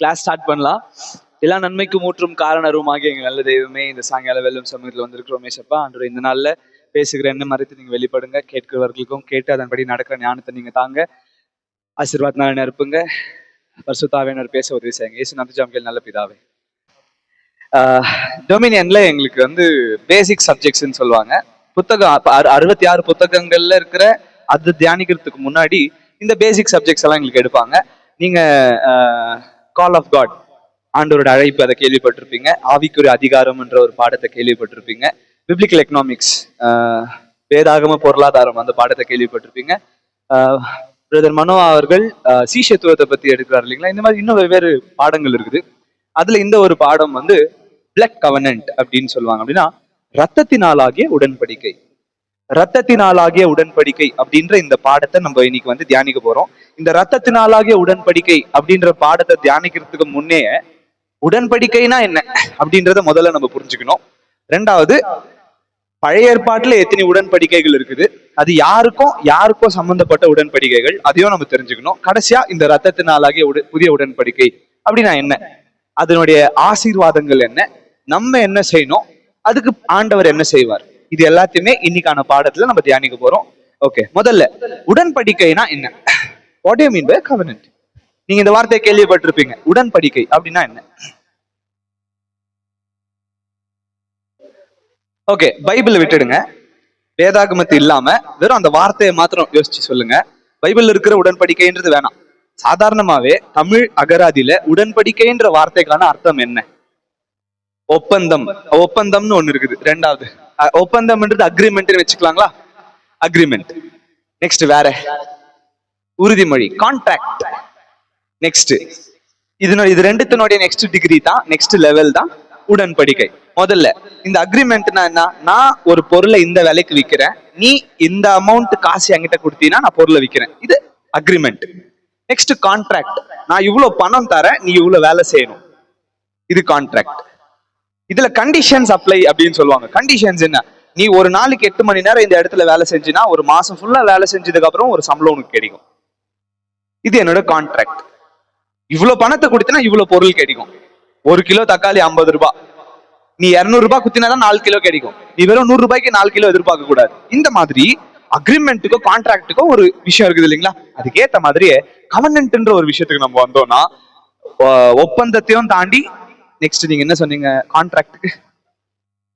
Class start பண்ணலாம். எல்லா நன்மைக்கு மூற்றும் காரணருமாகி எங்கள் நல்ல தெய்வமே, இந்த சாயங்கால வெல்லும் சமயத்தில் வந்திருக்கிறோம் மேசப்பா. அன்று இந்த நாளில் பேசுகிற என்ன மறைத்து நீங்கள் வெளிப்படுங்க, கேட்கிறவர்களுக்கும் கேட்டு அதன்படி நடக்கிற ஞானத்தை நீங்கள் தாங்க. ஆசீர்வாதனால நிரப்புங்க. பரிசுத்தாவினர் பேச உதவி செய்யுங்க. இயேசு நம்பிச்சாமிகள் நல்ல பிதாவே. டொமினியன்ல எங்களுக்கு வந்து பேசிக் சப்ஜெக்ட்ஸ்ன்னு சொல்லுவாங்க. புத்தகம் 66 புத்தகங்கள்ல இருக்கிற அது தியானிக்கிறதுக்கு முன்னாடி இந்த பேசிக் சப்ஜெக்ட்ஸ் எல்லாம் எங்களுக்கு எடுப்பாங்க. நீங்க கால் ஆஃப் காட், ஆண்டவரோட அழைப்பு, அதை கேள்விப்பட்டிருப்பீங்க. ஆவிக்குரிய அதிகாரம் என்ற ஒரு பாடத்தை கேள்விப்பட்டிருப்பீங்க. பிப்ளிக்கல் எக்கனாமிக்ஸ், வேதாகம பொருளாதாரம், அந்த பாடத்தை கேள்விப்பட்டிருப்பீங்க. பிரதர் மனோ அவர்கள் சீஷத்துவத்தை பத்தி எடுக்கிறார் இல்லைங்களா. இந்த மாதிரி இன்னும் வெவ்வேறு பாடங்கள் இருக்குது. அதுல இந்த ஒரு பாடம் வந்து பிளட் கவனன்ட் அப்படின்னு சொல்லுவாங்க. அப்படின்னா ரத்தத்தினாலாகிய உடன்படிக்கை. ரத்தத்தினாலாகிய உடன்படிக்கை அப்படின்ற இந்த பாடத்தை நம்ம இன்னைக்கு வந்து தியானிக்க போறோம். இந்த ரத்தத்தினாலாகிய உடன்படிக்கை அப்படின்ற பாடத்தை தியானிக்கிறதுக்கு முன்னே உடன்படிக்கைனா என்ன அப்படின்றத முதல்ல நம்ம புரிஞ்சுக்கணும். ரெண்டாவது, பழைய ஏற்பாட்டுல எத்தனை உடன்படிக்கைகள் இருக்குது, அது யாருக்கும் சம்பந்தப்பட்ட உடன்படிக்கைகள், அதையும் நம்ம தெரிஞ்சுக்கணும். கடைசியா இந்த ரத்தத்தினாலாகிய புதிய உடன்படிக்கை அப்படின்னா என்ன, அதனுடைய ஆசீர்வாதங்கள் என்ன, நம்ம என்ன செய்யணும், அதுக்கு ஆண்டவர் என்ன செய்வார், இது எல்லாத்தையுமே இன்னைக்கான பாடத்துல நம்ம தியானிக்க போறோம். ஓகே, முதல்ல உடன்படிக்கைனா என்ன? What you mean by covenant? நீங்க இந்த வார்த்தையை கேள்விப்பட்டிருப்பீங்க. உடன்படிக்கை அப்படின்னா என்ன? ஓகே, பைபிள் விட்டுடுங்க, வேதாகமத்து இல்லாம வெறும் அந்த வார்த்தையை மாத்திரம் யோசிச்சு சொல்லுங்க. பைபிள் இருக்கிற உடன்படிக்கைன்றது வேணாம். சாதாரணமாவே தமிழ் அகராதியில உடன்படிக்கைன்ற வார்த்தைக்கான அர்த்தம் என்ன? ஒப்பந்தம். ஒப்பந்தம்னு ஒண்ணு இருக்குது. ரெண்டாவது, ஒப்பந்தம்ன்றது அக்ரிமெண்ட் வச்சுக்கலாங்களா? அக்ரிமெண்ட். நெக்ஸ்ட் வேற உறுதிமொழி, கான்ட்ராக்ட். நெக்ஸ்ட் இது ரெண்டுத்தினுடைய நெக்ஸ்ட் டிகிரி தான், நெக்ஸ்ட் லெவல் தான் உடன்படிக்கை. முதல்ல இந்த அக்ரிமெண்ட்னா என்ன? நான் ஒரு பொருளை இந்த விலைக்கு விற்கிறேன், நீ இந்த அமௌண்ட் காசு என்கிட்ட கொடுத்தீங்கன்னா நான் பொருளை விற்கிறேன், இது அக்ரிமெண்ட். நெக்ஸ்ட் கான்ட்ராக்ட், நான் இவ்வளவு பணம் தரேன், நீ இவ்வளவு வேலை செய்யணும், இது கான்ட்ராக்ட். இதுல கண்டிஷன்ஸ் அப்ளை அப்படின்னு சொல்லுவாங்க. கண்டிஷன்ஸ் என்ன? நீ ஒரு நாளைக்கு 8 மணி நேரம் இந்த இடத்துல வேலை செஞ்சினா ஒரு மாசம் ஃபுல்லா வேலை செஞ்சதுக்கு அப்புறம் ஒரு சம்பளம் உனக்கு கிடைக்கும், இது என்னோட கான்ட்ராக்ட். இவ்வளவு பணத்தை கொடுத்தினா இவ்வளவு பொருள் கிடைக்கும். 1 கிலோ தக்காளி 50 ரூபாய், நீ 200 ரூபாய் குத்தினாதான் 4 கிலோ கிடைக்கும். நீ வெறும் 100 ரூபாய்க்கு 4 கிலோ எதிர்பார்க்க கூடாது. இந்த மாதிரி அக்ரிமெண்ட்டுக்கோ கான்ட்ராக்டுக்கோ ஒரு விஷயம் இருக்குது இல்லைங்களா. அதுக்கேற்ற மாதிரியே கவர்னன்ட்ன்ற ஒரு விஷயத்துக்கு நம்ம வந்தோம்னா, ஒப்பந்தத்தையும் தாண்டி நெக்ஸ்ட் நீங்க என்ன சொன்னீங்க, கான்ட்ராக்டுக்கு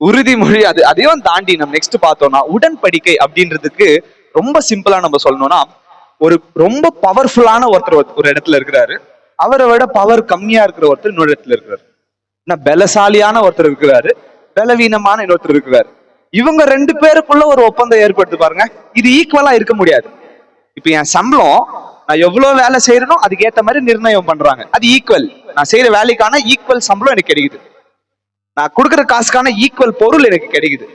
உறுதிமொழி, அதையும் தாண்டி நம்ம நெக்ஸ்ட் பார்த்தோம்னா உடன்படிக்கை அப்படின்றதுக்கு ரொம்ப சிம்பிளா நம்ம சொல்லணும்னா, ஒரு ரொம்ப பவர்ஃபுல்லான ஒருத்தர் ஒரு இடத்துல இருக்கிறாரு, அவரை விட பவர் கம்மியா இருக்கிற ஒருத்தர் இன்னொரு இடத்துல இருக்கிறாரு. பலசாலியான ஒருத்தர் இருக்கிறாரு, பலவீனமான இன்னொருத்தர் இருக்கிறாரு. இவங்க 2 பேருக்குள்ள ஒரு ஒப்பந்தம் ஏற்படுத்தி பாருங்க. இது ஈக்குவலா இருக்க முடியாது. இப்ப என் சம்பளம் நான் எவ்வளவு வேலை செய்யறனோ அதுக்கு ஏத்த மாதிரி நிர்ணயம் பண்றாங்க, அது ஈக்குவல். நான் செய்யற வேலைக்கான ஈக்குவல் சம்பளம் எனக்கு கிடைக்குது, நான் கொடுக்குற காசுக்கான ஈக்குவல் பொருள் எனக்கு கிடைக்குது.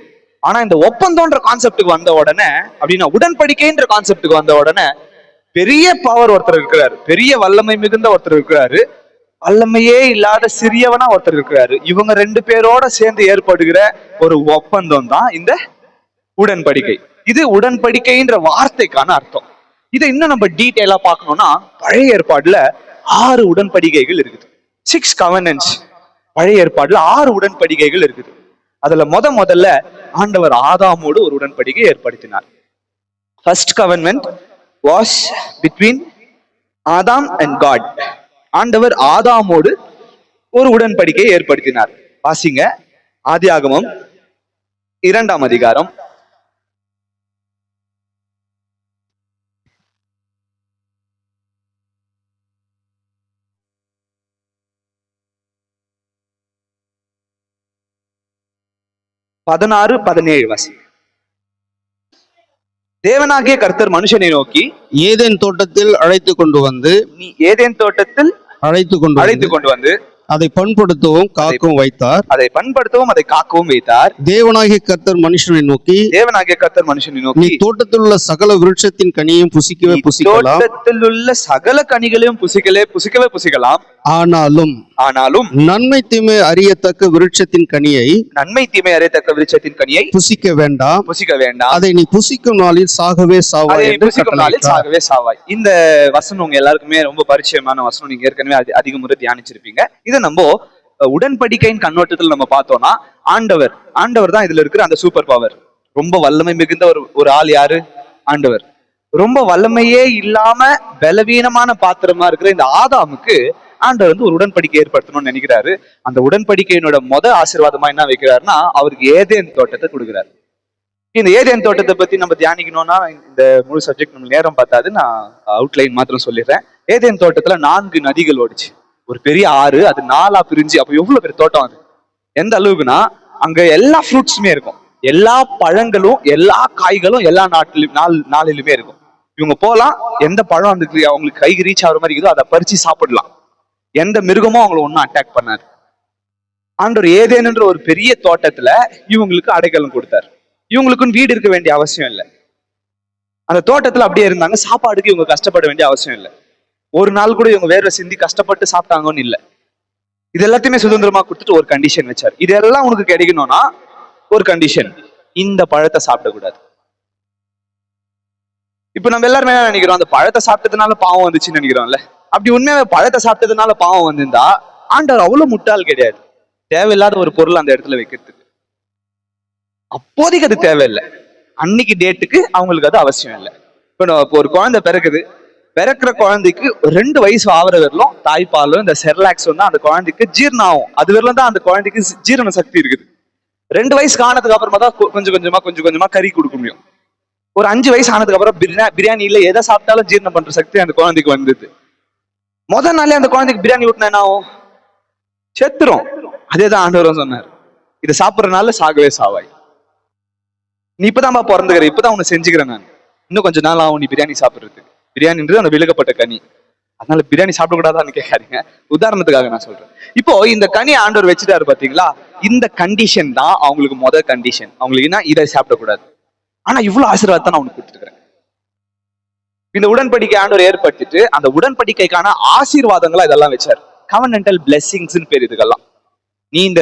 ஆனா இந்த ஒப்பந்தம்ன்ற கான்செப்டுக்கு வந்த உடனே, அப்படின்னா உடன்படிக்கைன்ற கான்செப்டுக்கு வந்த உடனே, பெரிய பவர் ஒருத்தர் இருக்கிறாரு, பெரிய வல்லமை மிகுந்த ஒருத்தர் இருக்கிறாரு, வல்லமையே இல்லாத சிறியவனா ஒருத்தர் இருக்கிறாரு. இவங்க 2 பேரோட சேர்ந்து ஏற்படுகிற ஒரு ஒப்பந்தம் தான் இந்த உடன்படிக்கை. இது உடன்படிக்கைன்ற வார்த்தைக்கான அர்த்தம். இதை இன்னும் நம்ம டீட்டெயிலா பார்க்கணும்னா, பழைய ஏற்பாடுல 6 உடன்படிக்கைகள் இருக்குது. 6 கவர்னன்ஸ். பழைய ஏற்பாடுல 6 உடன்படிக்கைகள் இருக்குது. அதுல முதல்ல ஆண்டவர் ஆதாமோடு ஒரு உடன்படிக்கை ஏற்படுத்தினார். First government was between Adam and God. ஆண்டவர் ஆதாமோடு ஒரு உடன்படிக்கையை ஏற்படுத்தினார். வாசிங்க, ஆதியாகமம் 2ஆம் அதிகாரம் 16-17 வாசி. தேவனாகிய கர்த்தர் மனுஷனை நோக்கி, ஏதேன் தோட்டத்தில் அழைத்து கொண்டு வந்து, நீ ஏதேன் தோட்டத்தில் அழைத்து கொண்டு வந்து அதை பண்படுத்தவும் காக்கவும் வைத்தார். அதை பண்படுத்தவும் அதை காக்கவும் வைத்தார். தேவனாகிய கர்த்தர் மனுஷனை நோக்கி, நீ தோட்டத்தில் உள்ள சகல விருட்சத்தின் கனியையும் புசிக்கவே புசிக்கலாம், தோட்டத்தில் உள்ள சகல கனிகளையும் புசிக்கவே புசிக்கலாம். ஆனாலும் நன்மை தீமை அறியத்தக்க விருட்சத்தின் கனியை நன்மை தீமை அறியத்தக்க விருட்சத்தின் கனியை புசிக்க வேண்டாம், புசிக்க வேண்டாம், அதை நீ புசிக்கும் நாளில் சாகவே சாவாய் அதை என்று புசிக்கும் நாளில் கட்டளையிட்டார். சாகவே சாவாய். இந்த வசனம் உங்க எல்லாருக்குமே ரொம்ப பரிச்சயமான வசனம். நீங்க ஏற்கனவே அதிக முறை தியானிச்சிருப்பீங்க. இதை நம்ம உடன்படிக்கையின் கண்ணோட்டத்தில் நம்ம பார்த்தோம்னா ஆண்டவர் தான் இதுல இருக்கிற அந்த சூப்பர் பவர். ரொம்ப வல்லமை மிகுந்த ஒரு ஆள் யாரு? ஆண்டவர். ரொம்ப வல்லமையே இல்லாம பலவீனமான பாத்திரமா இருக்கிற இந்த ஆதாமுக்கு ஆண்டவர் வந்து ஒரு உடன்படிக்கை ஏற்படுத்தணும்னு நினைக்கிறாரு. அந்த உடன்படிக்கையினோட ஆசீர்வாதமா என்ன வைக்கிறாருன்னா, அவருக்கு ஏதேன் தோட்டத்தை கொடுக்குறாரு. இந்த ஏதேன் தோட்டத்தை பத்தி நம்ம தியானிக்கணும்னா இந்த முழு சப்ஜெக்ட் நம்ம நேரம் பார்த்தாது. நான் அவுட்லைன் மாத்திரம் சொல்லிடுறேன். ஏதேன் தோட்டத்துல 4 நதிகள் ஓடிச்சு. ஒரு பெரிய ஆறு, அது 4ஆ பிரிஞ்சு. அப்ப எவ்வளவு பெரிய தோட்டம் அது! எந்த அளவுக்குன்னா, அங்க எல்லா ஃப்ரூட்ஸுமே இருக்கும், எல்லா பழங்களும் எல்லா காய்களும் எல்லா நாளிலுமே இருக்கும். இவங்க போலாம், எந்த பழம் அந்த அவங்களுக்கு கைக்கு ரீச் ஆகிற மாதிரி இருக்குதோ அதை பறிச்சு சாப்பிடலாம். எந்த மிருகமும் அவங்களை ஒன்றும் அட்டாக் பண்ணாது. ஆண்டவர் ஏதேனுன்ற ஒரு பெரிய தோட்டத்துல இவங்களுக்கு அடைக்கலம் கொடுத்தாரு. இவங்களுக்குன்னு வீடு இருக்க வேண்டிய அவசியம் இல்லை. அந்த தோட்டத்துல அப்படியே இருந்தாங்க. சாப்பாடுக்கு இவங்க கஷ்டப்பட வேண்டிய அவசியம் இல்லை. ஒரு நாள் கூட இவங்க வேர்வை சிந்தி கஷ்டப்பட்டு சாப்பிட்டாங்கன்னு இல்லை. இது எல்லாத்தையுமே சுதந்திரமா கொடுத்துட்டு ஒரு கண்டிஷன் வச்சாரு. இதெல்லாம் உனக்கு கிடைக்கணும்னா ஒரு கண்டிஷன், இந்த பழத்தை சாப்பிடக்கூடாது. இப்ப நம்ம எல்லாருமே என்ன நினைக்கிறோம்? அந்த பழத்தை சாப்பிட்டதுனால பாவம் வந்துச்சுன்னு நினைக்கிறோம்ல. அப்படி உண்மையாவே பழத்தை சாப்பிட்டதுனால பாவம் வந்திருந்தா ஆண்டவர் அவ்வளவு முட்டாள் கிடையாது. தேவையில்லாத ஒரு பொருள் அந்த இடத்துல வைக்கிறதுக்கு அப்போதைக்கு அது தேவையில்லை. அன்னைக்கு டேட்டுக்கு அவங்களுக்கு அது அவசியம் இல்லை. இப்போ ஒரு குழந்தை பிறக்கிற குழந்தைக்கு 2 வயசு ஆகிற வரலும் தாய்ப்பாலும் இந்த செர்லாக்ஸ் வந்து அந்த குழந்தைக்கு ஜீரணம் ஆகும். அது வரலும் தான் அந்த குழந்தைக்கு ஜீரண சக்தி இருக்குது. 2 வயசு ஆனதுக்கு அப்புறமா தான் கொஞ்சம் கொஞ்சமா கறி கொடுக்க முடியும். ஒரு 5 வயசு ஆனதுக்கு அப்புறம் பிரியாணியில எதை சாப்பிட்டாலும் ஜீரணம் பண்ற சக்தி அந்த குழந்தைக்கு வந்தது. முதல் நாளே அந்த குழந்தைக்கு பிரியாணி ஊட்டினா என்ன ஆகும்? செத்துரும். அதேதான் ஆண்டவரும் சொன்னார், இதை சாப்பிட்றதுனால சாகவே சாவாய். நீ இப்பதான் பிறந்துக்கிற, இப்பதான் உன்னை செஞ்சுக்கிறேன் நான். இன்னும் கொஞ்ச நாள் ஆகும் நீ பிரியாணி சாப்பிட்றதுக்கு. பிரியாணின்றது அந்த விழுகப்பட்ட கனி. அதனால பிரியாணி சாப்பிடக்கூடாதான்னு கேட்காதீங்க, உதாரணத்துக்காக நான் சொல்றேன். இப்போ இந்த கனி ஆண்டவர் வச்சுட்டாரு பாத்தீங்களா? இந்த கண்டிஷன் தான் அவங்களுக்கு கண்டிஷன். அவங்களுக்கு என்ன? இதை சாப்பிடக்கூடாது. ஆனா இவ்வளவு ஆசீர்வாதத்தை நான் உனக்கு கொடுத்துருக்கிறேன். இந்த உடன்படிக்கை ஆண்டவர் ஏற்படுத்திட்டு அந்த உடன்படிக்கைக்கான ஆசீர்வாதங்களா இதெல்லாம் வச்சாரு. கவர்னன்டல் பிளெஸிங்ஸ் பேர் இதுக்கெல்லாம். நீ இந்த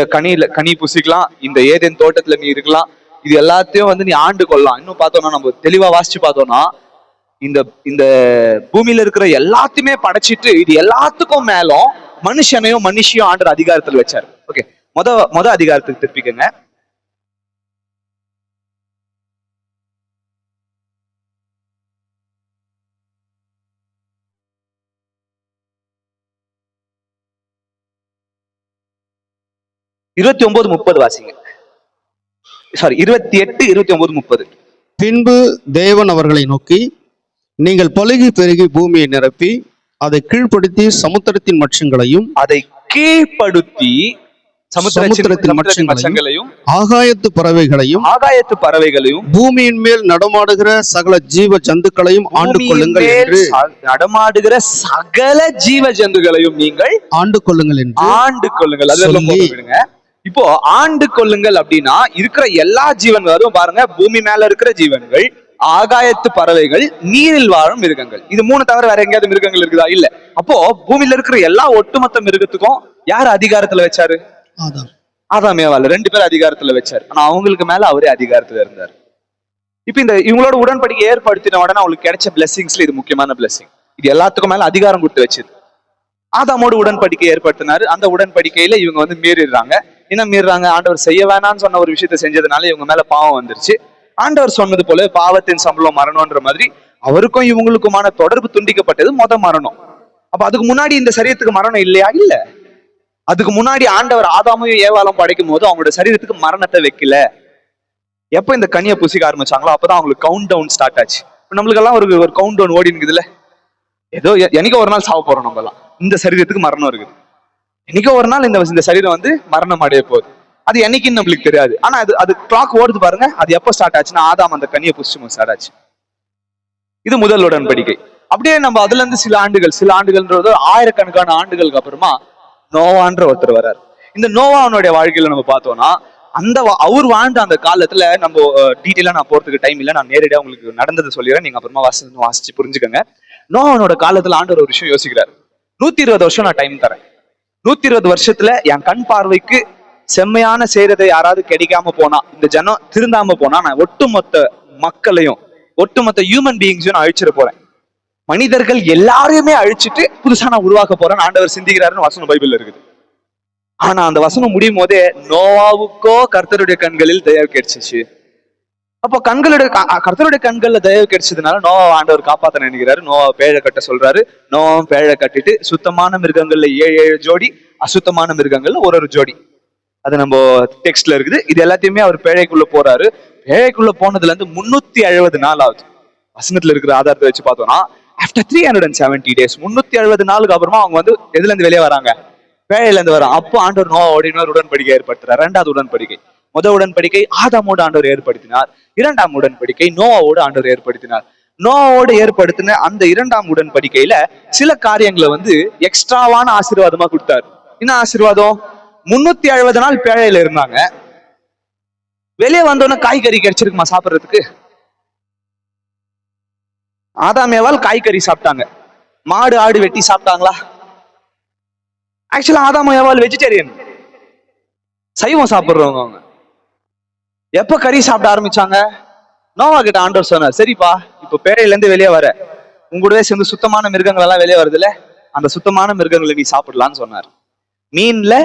கனி புசிக்கலாம், இந்த ஏதேன் தோட்டத்துல நீ இருக்கலாம், இது எல்லாத்தையும் வந்து நீ ஆண்டு கொள்ளலாம். இன்னும் பார்த்தோம்னா நம்ம தெளிவா வாசிச்சு பார்த்தோம்னா, இந்த பூமியில இருக்கிற எல்லாத்தையுமே படைச்சிட்டு இது எல்லாத்துக்கும் மேலும் மனுஷனையும் ஆண்டவர் அதிகாரத்தில் வச்சாரு. ஓகே, மொத அதிகாரத்துக்கு திருப்பிக்கங்க. இருபத்தி 29:30 வாசிங்க. சாரி, 28, 29, 30. பின்பு தேவன் அவர்களை நோக்கி, நீங்கள் பலுகி பெருகி பூமியை நிரப்பி அதை கீழ்ப்படுத்தி சமுத்திரத்தின் மச்சங்களையும் ஆகாயத்து பறவைகளையும் பூமியின் மேல் நடமாடுகிற சகல ஜீவ ஜந்துக்களையும் ஆண்டு கொள்ளுங்கள் என்று நடமாடுகிற சகல ஜீவ ஜந்துக்களையும் நீங்கள் ஆண்டு கொள்ளுங்கள் என்று ஆண்டு கொள்ளுங்கள். அதெல்லாம் விடுங்க. இப்போ ஆண்டு கொள்ளுங்கள் அப்படின்னா இருக்கிற எல்லா ஜீவன்களும் பாருங்க, பூமி மேல இருக்கிற ஜீவன்கள், ஆகாயத்து பறவைகள், நீரில் வாழும் மிருகங்கள். இது 3 தவிர வேற எங்கேயாவது மிருகங்கள் இருக்குதா? இல்ல. அப்போ பூமியில இருக்கிற எல்லா ஒட்டுமொத்த மிருகத்துக்கும் யார் அதிகாரத்துல வச்சாரு? ஆதாம் ஏவாள் 2 பேர் அதிகாரத்துல வச்சாரு. ஆனா அவங்களுக்கு மேல அவரே அதிகாரத்துல இருந்தார். இப்ப இவங்களோட உடன்படிக்கை ஏற்படுத்தின உடனே அவங்களுக்கு கிடைச்ச பிளெஸிங்ஸ்ல இது முக்கியமான பிளெஸிங். இது எல்லாத்துக்கும் மேல அதிகாரம் கொடுத்து வச்சது. ஆதாமோடு உடன்படிக்கை ஏற்படுத்தினாரு. அந்த உடன்படிக்கையில இவங்க வந்து மீறிடுறாங்க. என்ன மீறாங்க? ஆண்டவர் செய்ய வேணாம்னு சொன்ன ஒரு விஷயத்த செஞ்சதுனால இவங்க மேல பாவம் வந்துருச்சு. ஆண்டவர் சொன்னது போல பாவத்தின் சம்பளம் மரணம்ன்ற மாதிரி அவருக்கும் இவங்களுக்குமான தொடர்பு துண்டிக்கப்பட்டது மரணம். அப்ப அதுக்கு முன்னாடி இந்த சரீரத்துக்கு மரணம் இல்லையா? இல்ல. அதுக்கு முன்னாடி ஆண்டவர் ஆதாமையும் ஏவாளும் படைக்கும் போது அவங்களோட சரீரத்துக்கு மரணத்தை வைக்கல. எப்ப இந்த கனியை புசிக்க ஆரம்பிச்சாங்களோ அப்பதான் அவங்களுக்கு கவுண்ட் டவுன் ஸ்டார்ட் ஆச்சு. நம்மளுக்கு எல்லாம் ஒரு கவுண்ட் டவுன் ஓடி இருக்குதுல்ல. ஏதோ என்னைக்கோ ஒரு நாள் சாவ போறோம். நம்ம எல்லாம் இந்த சரீரத்துக்கு மரணம் இருக்குது. என்னைக்கோ ஒரு நாள் இந்த சரீரம் வந்து மரணம் அடைய போகுது. அது என்னைக்குன்னு நம்மளுக்கு தெரியாது. ஆனா அது கிளாக் ஓடுது பாருங்க. அது எப்போ ஸ்டார்ட் ஆச்சுன்னா ஆதாம் அந்த கனியை புசிச்சு ஸ்டார்ட் ஆச்சு. இது முதல் உடன்படிக்கை. அப்படியே நம்ம அதுல இருந்து சில ஆண்டுகள்ன்றது ஆயிரக்கணக்கான ஆண்டுகளுக்கு அப்புறமா நோவான்ற ஒருத்தர் வர்றாரு. இந்த நோவானுடைய வாழ்க்கையில நம்ம பார்த்தோம்னா அவர் வாழ்ந்த அந்த காலத்துல நம்ம டீட்டெயிலா நான் போறதுக்கு டைம் இல்லை. நான் நேரடியாக உங்களுக்கு நடந்ததை சொல்லிடுறேன். நீங்க அப்புறமா வாசிச்சு புரிஞ்சுக்கோங்க. நோவானோட காலத்துல ஆண்டவர் ஒரு விஷயம் யோசிக்கிறாரு. 120 வருஷம் நான் டைம் தரேன். 120 வருஷத்துல என் கண் பார்வைக்கு செம்மையான செய்யறதை யாராவது கிடைக்காம போனா, இந்த ஜனம் திருந்தாம போனா, நான் ஒட்டுமொத்த மக்களையும் ஒட்டுமொத்த ஹியூமன் பீயிங்ஸையும் நான் அழிச்சிட போறேன். மனிதர்கள் எல்லாரையுமே அழிச்சிட்டு புதுசா நான் உருவாக்க போறேன்னு ஆண்டவர் சிந்திக்கிறாருன்னு வசனம் பைபிள்ல இருக்குது. ஆனா அந்த வசனம் முடியும் போதே நோவாவுக்கோ கர்த்தருடைய கண்களில் தயவு கிடைச்சிச்சு. அப்போ கர்த்தருடைய கண்கள்ல தயவு கிடைச்சதுனால நோவா ஆண்டவர் காப்பாத்த நினைக்கிறாரு. நோவா பேழை கட்ட சொல்றாரு. நோவாவும் பேழை கட்டிட்டு சுத்தமான மிருகங்கள்ல 7 ஜோடி, அசுத்தமான மிருகங்கள்ல ஒரு ஜோடி, அது நம்ம டெக்ஸ்ட்ல இருக்குது. இது எல்லாத்தையுமே அவர் பேழைக்குள்ள போறாரு. பேழைக்குள்ள போனதுல இருந்து 370 நாள் ஆகுது. வசனத்துல இருக்கிற ஆதாரத்தை வச்சு பார்த்தோம்னா ஆஃப்டர் 370 days, 370 நாளுக்கு அப்புறமா அவங்க வந்து எதுல இருந்து வெளியே வராங்க? பேழையில இருந்து வராங்க. அப்போ ஆண்டவர் நோவாவோட இன்னொரு உடன்படிக்கை ஏற்படுத்துறார். 2வது உடன்படிக்கை. முதல் உடன்படிக்கை ஆதாமோடு ஆண்டவர் ஏற்படுத்தினார். 2ஆம் உடன்படிக்கை நோவாவோடு ஆண்டவர் ஏற்படுத்தினார். நோவாவோடு ஏற்படுத்தின அந்த 2ஆம் உடன்படிக்கையில சில காரியங்களை வந்து எக்ஸ்ட்ராவான ஆசீர்வாதமா கொடுத்தாரு. என்ன ஆசீர்வாதம்? 370 நாள் பேழையில இருந்தாங்க. வெளியே வந்தோன்னு காய்கறி கிடைச்சிருக்குமா சாப்பிட்றதுக்கு? ஆதாமேவால் காய்கறி சாப்பிட்டாங்க. மாடு ஆடு வெட்டி சாப்பிட்டாங்களா? ஆக்சுவலா ஆதாமேவால் வெஜிடேரியன், சைவம் சாப்பிடுறவங்க. அவங்க எப்ப கறி சாப்பிட ஆரம்பிச்சாங்க? நோவா கிட்ட ஆண்டவர் சொன்னார், சரிப்பா இப்ப பேழையில இருந்து வெளியே வர, உங்களுடைய சேர்ந்து சுத்தமான மிருகங்கள் எல்லாம் வெளியே வருதுல்ல, அந்த சுத்தமான மிருகங்களை நீ சாப்பிடலான்னு சொன்னார். மீன்ல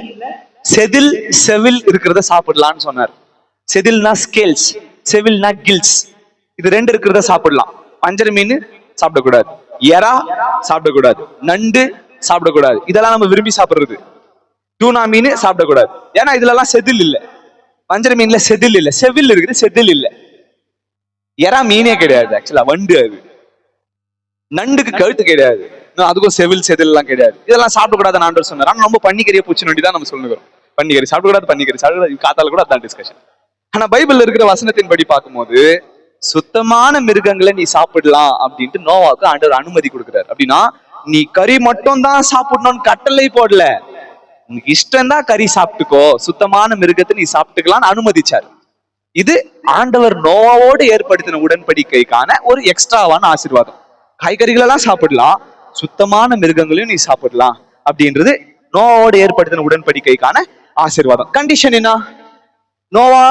செதில் செவில் இருக்கிறத சாப்பிடலான்னு சொன்னார். செதில்னா ஸ்கேல்ஸ், செவில்னா கில்ஸ். இது 2 இருக்கிறத சாப்பிடலாம். வஞ்சர மீன் சாப்பிடக்கூடாது, எறா சாப்பிடக்கூடாது, நண்டு சாப்பிடக்கூடாது. இதெல்லாம் நம்ம விரும்பி சாப்பிடுறது. டூனா மீன் சாப்பிடக்கூடாது, ஏன்னா இதுல எல்லாம் செதில் இல்ல. வஞ்சர மீன்ல செதில் இல்ல, செவில் இருக்குது, செதில் இல்ல. எறா மீனே கிடையாது, ஆக்சுவலா வண்டு. அது நண்டுக்கு கழுத்து கிடையாது, அதுக்கும் செவில் செதில் எல்லாம் கிடையாது. இதெல்லாம் சாப்பிடக்கூடாது ஆண்டவர் சொன்னார். ஆனா நம்ம பன்னிக்கறியை பூச்சி நோண்டி தான் நம்ம சொல்லுகிறோம், பன்னிக்கறி சாப்பிடக்கூடாது, பன்னிக்கறி சாப்பிடக்கூடாது. காத்தால கூட அதான் டிஸ்கஷன். ஆனா பைபிள்ல இருக்கிற வசனத்தின் படி பார்க்கும்போது சுத்தமான மிருகங்களை நீ சாப்பிடலாம் அப்படின்ட்டு நோவாவுக்கு ஆண்டவர் அனுமதி கொடுக்குறாரு. அப்படின்னா நீ கறி மட்டும் தான் சாப்பிடணும்னு கட்டளை போடல. உனக்கு இஷ்டம் தான் கறி சாப்பிட்டுக்கோ, சுத்தமான மிருகத்தை நீ சாப்பிட்டுக்கலாம்னு அனுமதிச்சாரு. இது ஆண்டவர் நோவாவோடு ஏற்படுத்தின உடன்படிக்கைக்கான ஒரு எக்ஸ்ட்ராவான ஆசீர்வாதம். காய்கறிகள் எல்லாம் சாப்பிடலாம், சுத்தமான மிருகங்களையும் நீ சாப்பிடலாம் அப்படின்றது நோவாவோடு ஏற்படுத்தின உடன்படிக்கைக்கான ஆசீர்வாதம். கண்டிஷன் என்ன? நோவா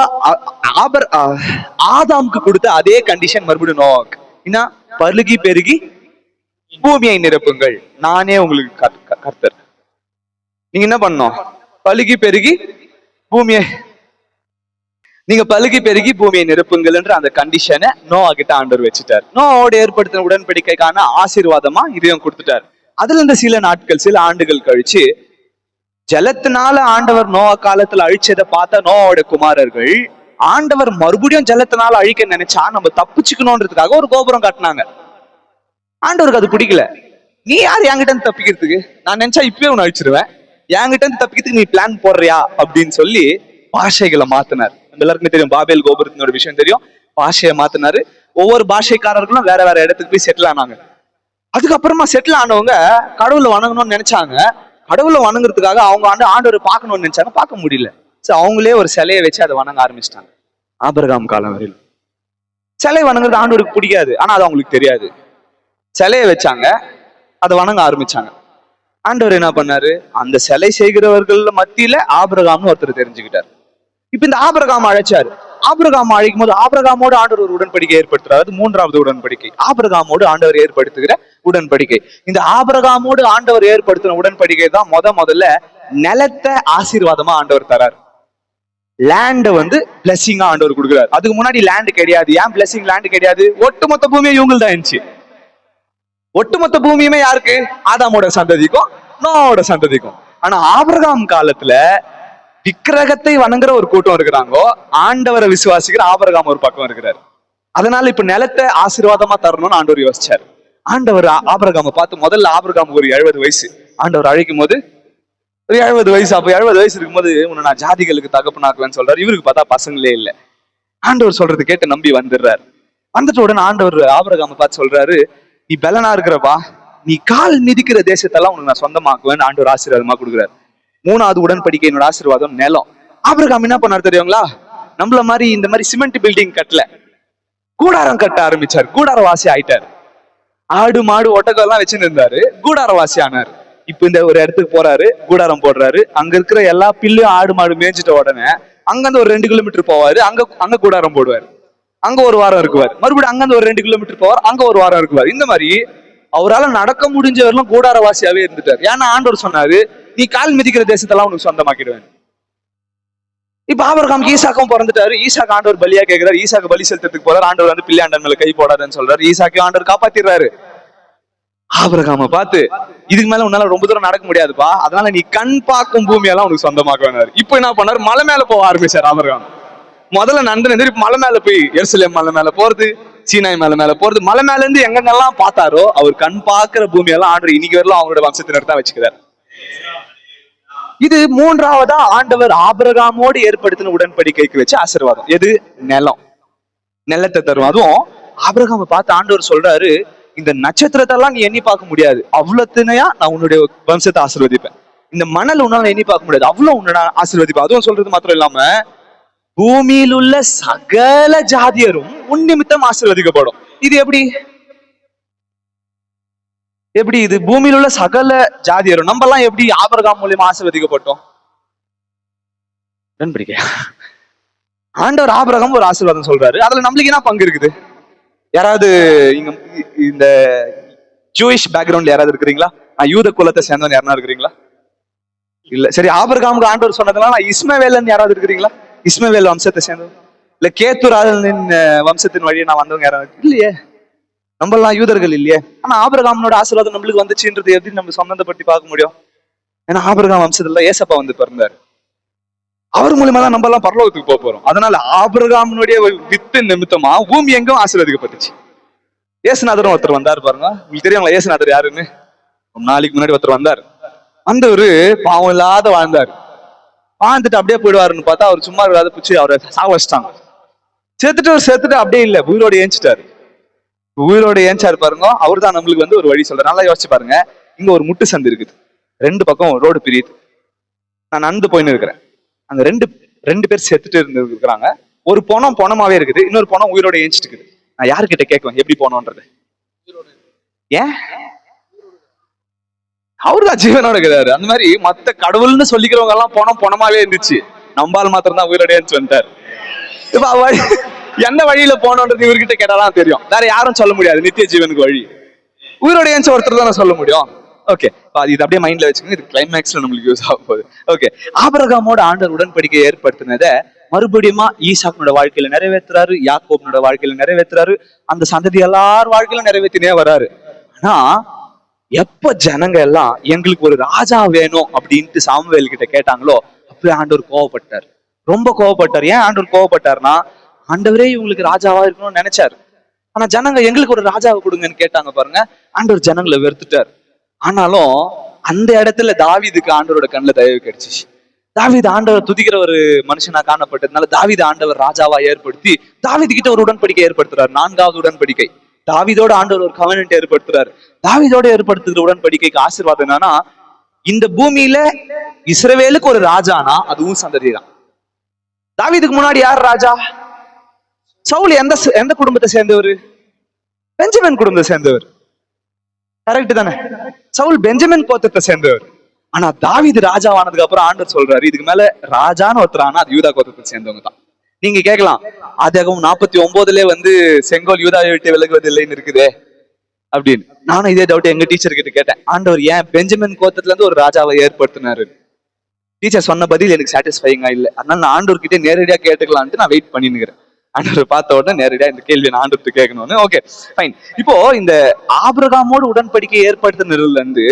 ஆதாமுக்கு கொடுத்த அதே கண்டிஷன் மறுபடியும் நோவாவுக்கு என்ன? பலுகி பெருகி பூமியை நிரப்புங்கள், நானே உங்களுக்கு கர்த்தர். நீங்க என்ன பண்ணணும்? பலுகி பெருகி பூமியை பூமியை நிரப்புங்கள் என்ற அந்த கண்டிஷனை நோவா கிட்ட ஆண்டவர் வச்சுட்டார். நோவோட ஏற்படுத்தின உடன்படிக்கைக்கான ஆசீர்வாதமா இதையும் கொடுத்துட்டார். அதுல இருந்து சில நாட்கள், சில ஆண்டுகள் கழிச்சு ஜலத்தினால ஆண்டவர் நோவா காலத்துல அழிச்சதை பார்த்த நோவாவோட குமாரர்கள் ஆண்டவர் மறுபடியும் ஜலத்தினால அழிக்க நினைச்சா நம்ம தப்பிச்சுக்கணும்ன்றதுக்காக ஒரு கோபுரம் கட்டினாங்க. ஆண்டவருக்கு அது பிடிக்கல. நீ யார் என்கிட்ட இருந்து தப்பிக்கிறதுக்கு? நான் நினைச்சா இப்பவே உன்னை அழிச்சிருவேன், என்கிட்ட இருந்து தப்பிக்கிறதுக்கு நீ பிளான் போடுறியா அப்படின்னு சொல்லி பாஷைகளை மாத்தினார். நம்ம எல்லாருக்குமே தெரியும், பாபேல் கோபுரத்தினோட விஷயம் தெரியும். பாஷையை மாத்தினாரு. ஒவ்வொரு பாஷைக்காரர்களும் வேற வேற இடத்துக்கு போய் செட்டில் ஆனாங்க. அதுக்கப்புறமா செட்டில் ஆனவங்க கடவுளை வணங்கணும்னு நினைச்சாங்க. கடவுளை வணங்குறதுக்காக அவங்க ஆண்டவரை பார்க்கணும்னு நினைச்சாங்க, பார்க்க முடியல. சரி, அவங்களே ஒரு சிலையை வச்சு அதை வணங்க ஆரம்பிச்சிட்டாங்க. ஆபிரகாம் காலம் வரையில் சிலை வணங்குறது ஆண்டவருக்கு பிடிக்காது, ஆனா அது அவங்களுக்கு தெரியாது. சிலையை வச்சாங்க, அதை வணங்க ஆரம்பிச்சாங்க. ஆண்டவர் என்ன பண்ணாரு? அந்த சிலை செய்கிறவர்கள் மத்தியில ஆபிரகாம்னு ஒருத்தர் தெரிஞ்சுக்கிட்டார். இப்ப இந்த ஆபிரகாம் அழைச்சாரு. ஆபிரகாம் அழைக்கும் போது ஆபிரகாமோடு ஆண்டவர் ஒரு உடன்படிக்கை ஏற்படுத்துறாரு. 3வது உடன்படிக்கை, ஆபிரகாமோடு ஆண்டவர் ஏற்படுத்துகிற உடன்படிக்கை. இந்த ஆபிரகாமோடு ஆண்டவர் ஏற்படுத்தின உடன்படிக்கை தான் முதல்ல நிலத்தை ஆசீர்வாதமா ஆண்டவர் தரார். லேண்ட வந்து பிளஸிங்கா ஆண்டவர் கொடுக்குறாரு. அதுக்கு முன்னாடி லேண்ட் கிடையாது. ஏன் பிளஸிங் லேண்ட் கிடையாது? ஒட்டுமொத்த பூமியை இவங்க தான் இருந்துச்சு. ஒட்டுமொத்த பூமியுமே யாருக்கு? ஆதாமோட சந்ததிக்கும் நோவோட சந்ததிக்கும். ஆனா ஆபிரகாம் காலத்துல விக்கிரகத்தை வணங்குற ஒரு கூட்டம் இருக்கிறாங்கோ, ஆண்டவரை விசுவாசிக்கிற ஆபிரகாம் ஒரு பக்கம் இருக்கிறார். அதனால இப்ப நிலத்தை ஆசீர்வாதமா தரணும்னு ஆண்டவர் யோசிச்சாரு. ஆண்டவர் ஆபிரகாமை பார்த்து, முதல்ல ஆபிரகாமுக்கு ஒரு 70 வயசு, ஆண்டவர் அழைக்கும் போது ஒரு 70 வயசு. அப்ப 70 வயசு இருக்கும்போது உன்னை நான் ஜாதிகளுக்கு தகப்பனாக்குவேன்னு சொல்றாரு. இவருக்கு பார்த்தா பசங்களே இல்லை. ஆண்டவர் சொல்றது கேட்டு நம்பி வந்துடுறாரு. வந்துட்ட உடனே ஆண்டவர் ஆபிரகாமை பார்த்து சொல்றாரு, நீ பலனா இருக்கிறப்பா, நீ கால் மிதிக்கிற தேசத்தெல்லாம் உனக்கு நான் சொந்தமாக்குவேன்னு ஆண்டவர் ஆசீர்வாதமா கொடுக்குறாரு. 3வது உடன்படிக்கையினோட ஆசீர்வாதம் நிலம். ஆபிரகாம் என்ன பண்ணாரு தெரியுங்களா? நம்மள மாதிரி இந்த மாதிரி சிமெண்ட் பில்டிங் கட்டல, கூடாரம் கட்ட ஆரம்பிச்சார். கூடாரவாசி ஆயிட்டாரு. ஆடு மாடு ஒட்டகம் எல்லாம் வச்சுன்னு இருந்தாரு, கூடாரவாசி ஆனாரு. இப்ப இந்த ஒரு இடத்துக்கு போறாரு, கூடாரம் போடுறாரு. அங்க இருக்கிற எல்லா பில்லும் ஆடு மாடு மேய்ஞ்சிட்ட உடனே அங்கிருந்து ஒரு 2 கிலோமீட்டர் போவாரு, அங்க அங்க கூடாரம் போடுவாரு. அங்க ஒரு வாரம் இருக்குவார். மறுபடியும் அங்கிருந்து ஒரு 2 கிலோமீட்டர் போவார், அங்க ஒரு வாரம் இருக்குவார். இந்த மாதிரி அவரால் நடக்க முடிஞ்சவர்களும் கூடாரவாசியாவே இருந்துட்டார். ஏன்னா ஆண்டவர் சொன்னாரு, நீ கால் மிதிக்கிற தேசத்தெல்லாம் உனக்கு சொந்தமாக்கிடுவேன். இப்ப ஆபிரகாம் ஈசாக்கும் பிறந்துட்டாரு. ஈசாக்கு ஆண்டவர் பலியா கேட்கிறாரு. ஈசாக்கு பலி செலுத்துறதுக்கு போறாரு. ஆண்டவர் வந்து பிள்ளையாண்டன் மேல கை போடாதுன்னு சொல்றாரு. ஈசாக்கு ஆண்டவர் காப்பாத்திடுறாரு. ஆபிரகாம பார்த்து, இதுக்கு மேல உன்னால ரொம்ப தூரம் நடக்க முடியாதுப்பா, அதனால நீ கண் பார்க்கும் பூமியெல்லாம் உனக்கு சொந்தமாக்க வேணாரு. இப்ப என்ன பண்ணாரு, மலை மேல போக ஆரம்பிச்சார் ஆபிரகாம். முதல்ல நண்பன் மலை மேல போய் எருசலேம் மலை மேல போறது, சீனாய் மலை மேல போறது, மலை மேல இருந்து எங்கெங்கெல்லாம் பார்த்தாரோ அவர் கண் பார்க்கிற பூமியெல்லாம் ஆண்டவர் இன்னைக்கு வரலாம் அவங்களோட வம்சத்தினர் தான் வச்சுக்கிறார். இது மூன்றாவதா ஆண்டவர் ஆபிரகாமோடு ஏற்படுத்தின உடன்படிக்கைக்கு வச்ச ஆசீர்வாதம். எது? நிலம். நிலத்தை தரும். அதுவும் ஆபிரகாமை பார்த்து ஆண்டவர் சொல்றாரு, இந்த நட்சத்திரத்தெல்லாம் நீ எண்ணி பார்க்க முடியாது, அவ்வளவுனையா நான் உன்னுடைய வம்சத்தை ஆசீர்வதிப்பேன். இந்த மணல் உன்னால எண்ணி பார்க்க முடியாது, அவ்வளவு உன்னை ஆசீர்வதிப்பேன். அதுவும் சொல்றது மாத்திரம் இல்லாம பூமியில் உள்ள சகல ஜாதியரும் உன் நிமித்தம் ஆசீர்வதிக்கப்படும். இது எப்படி? எப்படி இது? பூமியில் உள்ள சகல ஜாதியரும் நம்ம எல்லாம் எப்படி ஆபிரகாம் மூலியமா ஆசீர்வதிக்கப்பட்டோம்? நண்பரிக்கை ஆண்டவர் ஆபிரகாம் ஒரு ஆசீர்வாதம் சொல்றாரு, அதுல நம்மளுக்கு என்ன பங்கு இருக்குது? யாராவது இங்க இந்த ஜூயிஷ் பேக்ரவுண்ட்ல யாராவது இருக்கிறீங்களா? யூத குலத்தை சேர்ந்தவன் யாரா இருக்கிறீங்களா? இல்ல. சரி, ஆபிரகாமுக்கு ஆண்டவர் சொன்னதுனால இஸ்மவேலன் யாராவது இருக்கிறீங்களா? இஸ்மவேல் வம்சத்தை சேர்ந்தவங்க. இல்ல கேத்துராலின் வம்சத்தின் வழியை நான் வந்தவங்க யாராவது இல்லையே. நம்ம எல்லாம் யூதர்கள் இல்லையே. ஆனா ஆபிரகாமனோட ஆசீர்வாதம் நம்மளுக்கு வந்துச்சுன்றது எப்படி நம்ம சம்பந்தப்படுத்தி பார்க்க முடியும்? ஏன்னா ஆபிரகாம் வம்சத்துல ஏசப்பா வந்து பிறந்தாரு. அவர் மூலியமா தான் நம்ம எல்லாம் பரலோகத்துக்கு போக போறோம். அதனால ஆபிரகாமனுடைய வித்து நிமித்தமா பூமி எங்கும் ஆசீர்வதிக்கப்பட்டுச்சு. ஏசுநாதரும் ஒருத்தர் வந்தாரு பாருங்க. உங்களுக்கு தெரியுங்களா ஏசுநாதர் யாருன்னு? ஒரு நாளைக்கு முன்னாடி ஒருத்தர் வந்தார். வந்தவரு பாவம் இல்லாத வாழ்ந்தாரு. வாழ்ந்துட்டு அப்படியே போயிடுவாருன்னு பார்த்தா அவர் சும்மா இருக்காத பிடிச்சி அவரை சாவச்சிட்டாங்க. சேர்த்துட்டு அப்படியே இல்லை, உயிரோட ஏஞ்சிட்டாரு. உயிரோட ஏஞ்சாரு பாருங்க. அவர் தான் நம்மளுக்கு வந்து ஒரு வழி சொல்றாரு. நல்லா யோசிச்சு பாருங்க. இங்க ஒரு முட்டு சந்து இருக்குது, 2 பக்கம் ரோடு பிரியுது. நான் நடந்து போயின்னு இருக்கிறேன். அங்க ரெண்டு பேர் செத்துட்டு இருக்கிறாங்க. ஒரு பொணமாவே இருக்குது, இன்னொரு பொணம் உயிரோட ஏஞ்சிட்டு இருக்குது. நான் யாருக்கிட்ட கேட்குவேன் எப்படி போனோன்றது? ஏன்? அவருதான் ஜீவனோட இருக்கிறாரு. அந்த மாதிரி மத்த கடவுள்னு சொல்லிக்கிறவங்க எல்லாம் பொணமாவே இருந்துச்சு, நம்பால் மாத்திரம் தான் உயிரோட ஏஞ்சி வந்துட்டாரு. இப்ப எந்த வழியில போனோன்றது இவர்கிட்ட கேட்டாதான் தெரியும். வேற யாரும் சொல்ல முடியாது. நித்திய ஜீவனுக்கு வழி உயிரோட ஏஞ்சி ஒருத்தர் தானே சொல்ல முடியும். ஓகே, இது அப்படியே மைண்ட்ல வச்சுக்கோங்க. இது கிளைமேக்ஸ்ல நம்மளுக்கு யூஸ் ஆக போகுது. ஓகே, ஆபிரகாமோட ஆண்டவர் உடன்படிக்கை ஏற்படுத்தினதை மறுபடியும் ஈசாக்கனோட வாழ்க்கையில நிறைவேற்றுறாரு, யாக்கோபனோட வாழ்க்கையில நிறைவேற்றுறாரு, அந்த சந்ததி எல்லார் வாழ்க்கையில நிறைவேற்றினே வராரு. ஆனா எப்ப ஜனங்க எல்லாம் எங்களுக்கு ஒரு ராஜா வேணும் அப்படின்ட்டு சாமுவேல் கிட்ட கேட்டாங்களோ அப்பவே ஆண்டவர் கோவப்பட்டார், ரொம்ப கோவப்பட்டார். ஏன் ஆண்டவர் கோவப்பட்டார்னா, ஆண்டவரே இவங்களுக்கு ராஜாவா இருக்கணும்னு நினைச்சாரு. ஆனா ஜனங்க எங்களுக்கு ஒரு ராஜாவை கொடுங்கன்னு கேட்டாங்க பாருங்க. ஆண்டவர் ஜனங்களை வெறுத்துட்டார். ஆனாலும் அந்த இடத்துல தாவீதுக்கு ஆண்டவரோட கண்ணில் தயவு கிடைச்சிச்சு. தாவீது ஆண்டவர் துதிக்கிற ஒரு மனுஷனா காணப்பட்டதுனால தாவீது ஆண்டவர் ராஜாவா ஏற்படுத்தி தாவீது கிட்ட ஒரு உடன்படிக்கை ஏற்படுத்துறாரு. 4வது உடன்படிக்கை. தாவீதோட ஆண்டவர் ஒரு கவனன்ட் ஏற்படுத்துறாரு. தாவீதோட ஏற்படுத்துகிற உடன்படிக்கைக்கு ஆசீர்வாதம் என்னன்னா, இந்த பூமியில இஸ்ரவேலுக்கு ஒரு ராஜானா அதுவும் சந்ததி தான். தாவீதுக்கு முன்னாடி யார் ராஜா? சவுல் எந்த குடும்பத்தை சேர்ந்தவர்? பெஞ்சமின் குடும்பத்தை சேர்ந்தவர். கரெக்ட் தானே? சவுல் பெஞ்சமின் கோத்திரத்தை சேர்ந்தவர். ஆனா தாவீது ராஜாவானதுக்கு அப்புறம் ஆண்டவர் சொல்றாரு, இதுக்கு மேல ராஜான்னு ஒருத்தர் ஆனா அது யூதா கோத்திரத்தை சேர்ந்தவங்க தான். நீங்க கேட்கலாம், ஆதியாகமம் 49 வந்து செங்கோல் யூதாவை விட்டு விலகுவது இல்லைன்னு இருக்குதே அப்படின்னு. நானும் இதே டவுட் எங்க டீச்சர் கிட்ட கேட்டேன். ஆண்டவர் ஏன் பெஞ்சமின் கோத்திரத்துல இருந்து ஒரு ராஜாவை ஏற்படுத்தினாரு? டீச்சர் சொன்ன பதில் எனக்கு சாட்டிஸ்ஃபைங்கா இல்லை. அதனால நான் ஆண்டவர் கிட்டே நேரடியா கேட்டுக்கலான்ட்டு நான் வெயிட் பண்ணினுக்கிறேன். ஆண்டவர் பார்த்த உடனே நேரடியா இந்த கேள்வியை நான் ஆண்டவர்கிட்ட கேட்கணும்னு. Okay fine. இப்போ இந்த ஆபிரகாமோடு உடன்படிக்கை ஏற்படுத்தினதுல இருந்து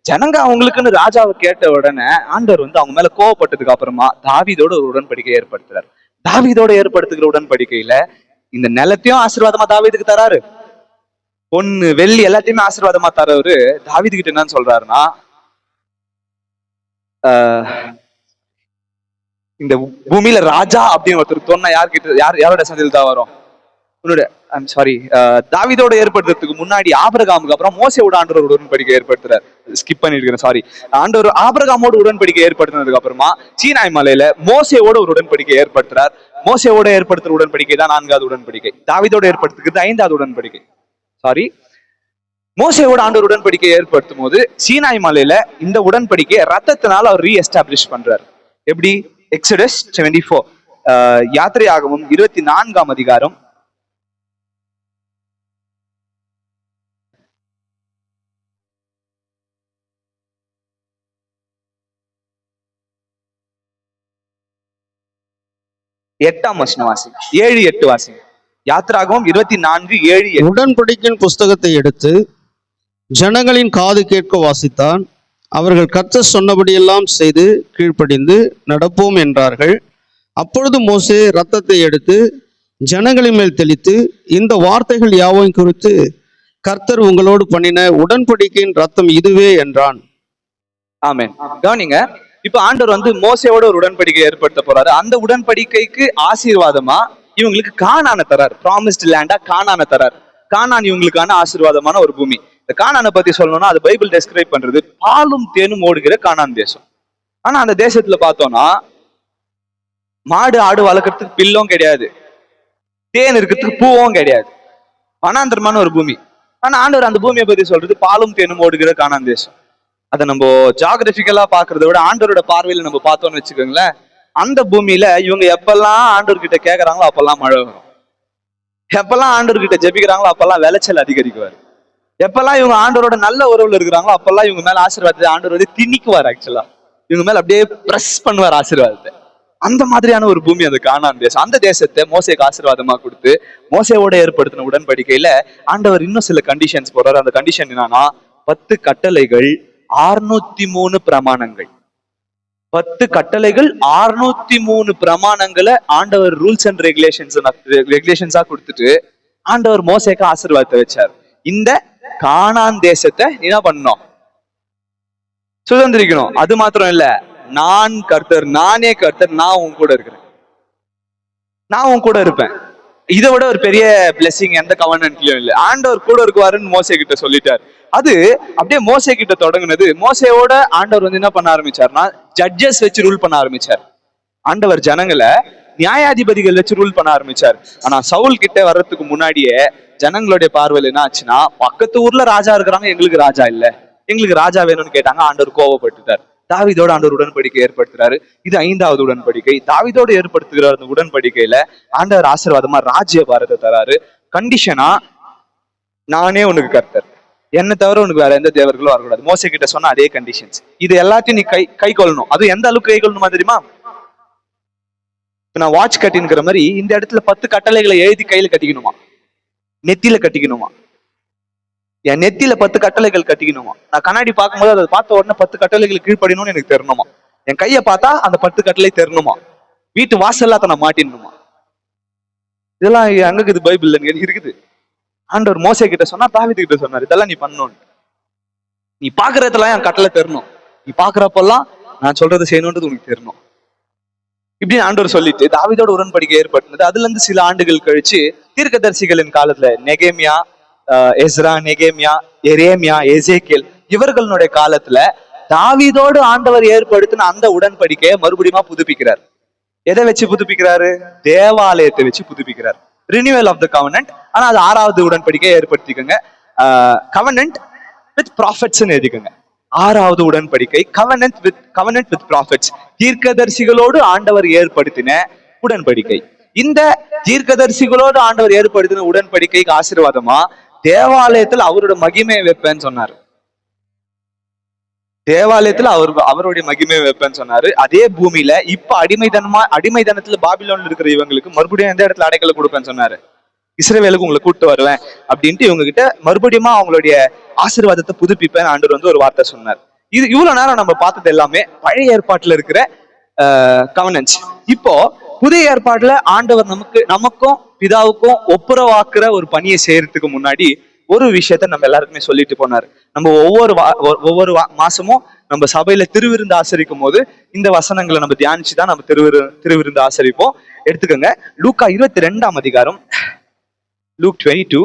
ஜனங்க அவங்களுக்குன்னு ராஜாவை கேட்ட உடனே ஆண்டவர் வந்து அவங்க மேல கோவப்பட்டதுக்கு அப்புறமா தாவீதோட ஒரு உடன்படிக்கை ஏற்படுத்துறாரு. தாவீதோட ஏற்படுத்துகிற உடன்படிக்கையில இந்த நிலத்தையும் ஆசீர்வாதமா தாவீதுக்கு தராரு, பொண்ணு வெள்ளி எல்லாத்தையுமே ஆசீர்வாதமா தரவரு. தாவீது கிட்ட என்னன்னு சொல்றாருன்னா, இந்த பூமியில ராஜா அப்படின்னு ஒருத்தர் சொன்னா யாரோட சந்ததியில் தான் வரும்? தாவீதோட ஏற்படுத்துறதுக்கு முன்னாடி ஆபிரகாமுக்கு அப்புறம் மோசேயோட ஆண்டவர் உடன்படிக்கை ஏற்படுத்துறாரு. Skip பண்ணிருக்கிறேன், sorry. ஆண்டவர் ஆபிரகாமோட உடன்படிக்கை ஏற்படுத்தினதுக்கு அப்புறமா சீனாய் மலையில மோசேயோட ஒரு உடன்படிக்கை ஏற்படுத்துறார். மோசேயோட ஏற்படுத்துற உடன்படிக்கை தான் 4வது உடன்படிக்கை. தாவீதோட ஏற்படுத்துகிறது 5வது உடன்படிக்கை. சாரி, மோசேவோட ஆண்டவர் உடன்படிக்கையை ஏற்படுத்தும் போது சீனாய் மலையில இந்த உடன்படிக்கையை ரத்தத்தினால அவர் ரீஎஸ்டாப்ளிஷ் பண்றாரு. எப்படி? எக்ஸடஸ் 24 யாத்திரையாகமம் 24ஆம் அதிகாரம் 8ஆம் வசனம் வாசிங்க. 7-8 வாசிங்க. யாத்திராகமம் 24:7-8. உடன்படிக்கையின் புஸ்தகத்தை எடுத்து ஜனங்களின் காது கேட்க வாசித்தான். அவர்கள் கர்த்தர் சொன்னபடியெல்லாம் செய்து கீழ்ப்படிந்து நடப்போம் என்றார்கள். அப்பொழுது மோசே இரத்தத்தை எடுத்து ஜனங்களின் மேல் தெளித்து, இந்த வார்த்தைகள் யாவையும் குறித்து கர்த்தர் உங்களோடு பண்ணின உடன்படிக்கையின் ரத்தம் இதுவே என்றான். ஆமென். கவனிங்க, இப்ப ஆண்டவர் வந்து மோசேவோட ஒரு உடன்படிக்கை ஏற்படுத்த போறாரு. அந்த உடன்படிக்கைக்கு ஆசீர்வாதமா இவங்களுக்கு கானானை தராரு. ப்ராமிஸ்ட் லேண்டா கானானை தராரு. கானான் இவங்களுக்கான ஆசீர்வாதமான ஒரு பூமி. இந்த கானானை பத்தி சொல்லணும்னா அது பைபிள் டெஸ்கிரைப் பண்றது பாலும் தேனும் ஓடுகிற கானான் தேசம். ஆனா அந்த தேசத்துல பார்த்தோம்னா மாடு ஆடு வளர்க்கறதுக்கு பில்லும் கிடையாது, தேன் இருக்கிறதுக்கு பூவும் கிடையாது. வனாந்தரமான ஒரு பூமி. ஆனா ஆண்டவர் அந்த பூமியை பத்தி சொல்றது பாலும் தேனும் ஓடுகிற கானான் தேசம். அதை நம்ம ஜியாகிரபிக்கலா பாக்குறத விட ஆண்டவரோட பார்வையில நம்ம பார்த்தோம்னு வச்சுக்கோங்களேன், அந்த பூமியில இவங்க எப்பெல்லாம் ஆண்டவர் கிட்ட கேட்கறாங்களோ அப்பெல்லாம் மழை வரும். எப்பெல்லாம் ஆண்டவர் கிட்ட ஜெபிக்கிறாங்களோ அப்பெல்லாம் விளைச்சல் அதிகரிக்குவார். எப்பெல்லாம் இவங்க ஆண்டவரோட நல்ல உறவுல இருக்கிறாங்களோ அப்பெல்லாம் இவங்க மேல ஆசீர்வாதத்தை ஆண்டவர் வந்து திணிக்குவார். ஆக்சுவலா இவங்க மேல அப்படியே பிரஸ் பண்ணுவார் ஆசீர்வாதத்தை. அந்த மாதிரியான ஒரு பூமி அது கானான் தேசம். அந்த தேசத்தை மோசேக்கு ஆசீர்வாதமா கொடுத்து மோசேவோட ஏற்படுத்தின உடன்படிக்கையில ஆண்டவர் இன்னும் சில கண்டிஷன்ஸ் போடுறாரு. அந்த கண்டிஷன் என்னன்னா 10 கட்டளைகள் 603 பிரமாணங்கள். 10 கட்டளைகள் 603 பிரமாணங்களை ஆண்டவர் ரூல்ஸ் அண்ட் ரெகுலேஷன்ஸா கொடுத்துட்டு ஆண்டவர் மோசேக்கு ஆசீர்வாதத்தை வச்சார். இந்த கானான் தேசத்தை என்ன பண்ணணும்? சுதந்திரிக்கணும். அது மாத்திரம் இல்ல, நான் கர்த்தர், நானே கர்த்தர், நான் உன் கூட இருக்கிறேன், நான் உன் கூட இருப்பேன். இதை விட ஒரு பெரிய பிளெஸிங் எந்த கவர்னன்ட்லயும் இல்லை. ஆண்டவர் கூட இருக்குவாருன்னு மோசே கிட்ட சொல்லிட்டார். அது அப்படியே மோசே கிட்ட தொடங்குனது. மோசேவோட ஆண்டவர் வந்து என்ன பண்ண ஆரம்பிச்சார்னா ஜட்ஜஸ் வச்சு ரூல் பண்ண ஆரம்பிச்சார். ஆண்டவர் ஜனங்களை நியாயாதிபதிகள் வச்சு ரூல் பண்ண ஆரம்பிச்சார். ஆனா சவுல் கிட்ட வர்றதுக்கு முன்னாடியே ஜனங்களுடைய பார்வையில் என்ன ஆச்சுன்னா, பக்கத்து ஊர்ல ராஜா இருக்கிறாங்க, எங்களுக்கு ராஜா இல்ல, எங்களுக்கு ராஜா வேணும்னு கேட்டாங்க. ஆண்டவர் கோவப்பட்டுட்டார். தாவீதோட ஆண்டவர் உடன்படிக்கை ஏற்படுத்துறாரு. இது 5வது உடன்படிக்கை. தாவீதோடு ஏற்படுத்துகிற அந்த உடன்படிக்கையில ஆண்டவர் ஆசீர்வாதமா ராஜ்ய பாரத்தை தராரு. கண்டிஷனா, நானே உனக்கு கர்த்தர், என்ன தவிர உனக்கு வேற எந்த தேவர்களும் வரக்கூடாது. மோசே கிட்ட சொன்ன அதே கண்டிஷன்ஸ். இது எல்லாத்தையும் நீ கை கொள்ளணும். அது எந்த அளவுக்கு கை கொள்ளணுமா தெரியுமா? நான் வாட்ச் கட்டின்னுக்கிற மாதிரி இந்த இடத்துல 10 கட்டளைகளை எழுதி கையில கட்டிக்கணுமா, நெத்தியில கட்டிக்கணுமா. என் நெத்தியில 10 கட்டளைகள் கட்டிக்கணுமா. நான் கண்ணாடி பார்க்கும்போது அதை பார்த்த உடனே 10 கட்டளைகள் கீழ்ப்படினு எனக்கு தெரியணுமா. என் கையை பார்த்தா அந்த 10 கட்டளை தெரியணுமா. வீட்டு வாசல்ல நான் மாட்டிடணுமா. இதெல்லாம் அங்க இருக்குது, பைபிள்ல இருக்குது. ஆண்டவர் மோசே கிட்ட சொன்னா, தாவீது கிட்ட சொன்னார், இதெல்லாம் நீ பண்ணணும். நீ பாக்குறதெல்லாம் என் கட்டளை தெரியணும். நீ பாக்குறப்பெல்லாம் நான் சொல்றதை செய்யணும்ன்றது உனக்கு தெரியணும். இப்படி ஆண்டவர் சொல்லிட்டு தாவீதோட உடன்படிக்கை ஏற்பட்டது. அதுல இருந்து சில ஆண்டுகள் கழிச்சு தீர்க்கதரிசிகளின் காலத்துல நெகேமியா, எஸ்ரா, நெகேமியா, எரேமியா, எசேக்கியேல் இவர்களுடைய காலத்துல தாவீதோடு ஆண்டவர் ஏற்படுத்தின அந்த உடன்படிக்கையை மறுபடியும் புதுப்பிக்கிறார். எதை வச்சு புதுப்பிக்கிறாரு? தேவாலயத்தை வச்சு புதுப்பிக்கிறார். Renewal of the கவர்னன்ட். ஆனா அது 6வது உடன்படிக்கையை ஏற்படுத்திக்கோங்க. கவர்னன்ட் வித் ப்ராஃபெட்ஸ் எழுதிக்கோங்க. 6வது உடன்படிக்கை கவர்னன்ட் வித் ப்ராஃபெட்ஸ், தீர்க்கதரிசிகளோடு ஆண்டவர் ஏற்படுத்தின உடன்படிக்கை. இந்த தீர்க்கதரிசிகளோடு ஆண்டவர் ஏற்படுத்தின உடன்படிக்கைக்கு ஆசீர்வாதமா தேவாலயத்தில் அவரோட மகிமையை வைப்பேன்னு சொன்னார். தேவாலயத்துல அவருடைய மகிமையை வைப்பேன்னு சொன்னாரு. அதே பூமியில இப்ப அடிமைதனத்துல பாபிலோன்ல இருக்கிற இவங்களுக்கு மறுபடியும் எந்த இடத்துல அடைக்கல கொடுப்பேன்னு சொன்னாரு. இஸ்ரவேலுக்கு உங்களை கூப்பிட்டு வருவேன் அப்படின்ட்டு இவங்க கிட்ட மறுபடியும் அவங்களுடைய ஆசீர்வாதத்தை புதுப்பிப்பேன் ஆண்டவர் வந்து ஒரு வார்த்தை சொன்னார். இது இவ்வளவு நேரம் நம்ம பார்த்தது எல்லாமே பழைய ஏற்பாட்டுல இருக்கிற கவர்னன்ஸ். இப்போ புதிய ஏற்பாட்டுல ஆண்டவர் நமக்கும் பிதாவுக்கும் ஒப்புரவாக்குற ஒரு பணியை செய்யறதுக்கு முன்னாடி ஒரு விஷயத்த நம்ம எல்லாருக்குமே சொல்லிட்டு போனாரு. நம்ம ஒவ்வொரு மாசமும் நம்ம சபையில திருவிருந்து ஆசரிக்கும் போது இந்த வசனங்களை நம்ம தியானிச்சுதான் நம்ம திருவிருந்து ஆசரிப்போம். எடுத்துக்கோங்க, லூக்கா 22ஆம் அதிகாரம், Luke 22.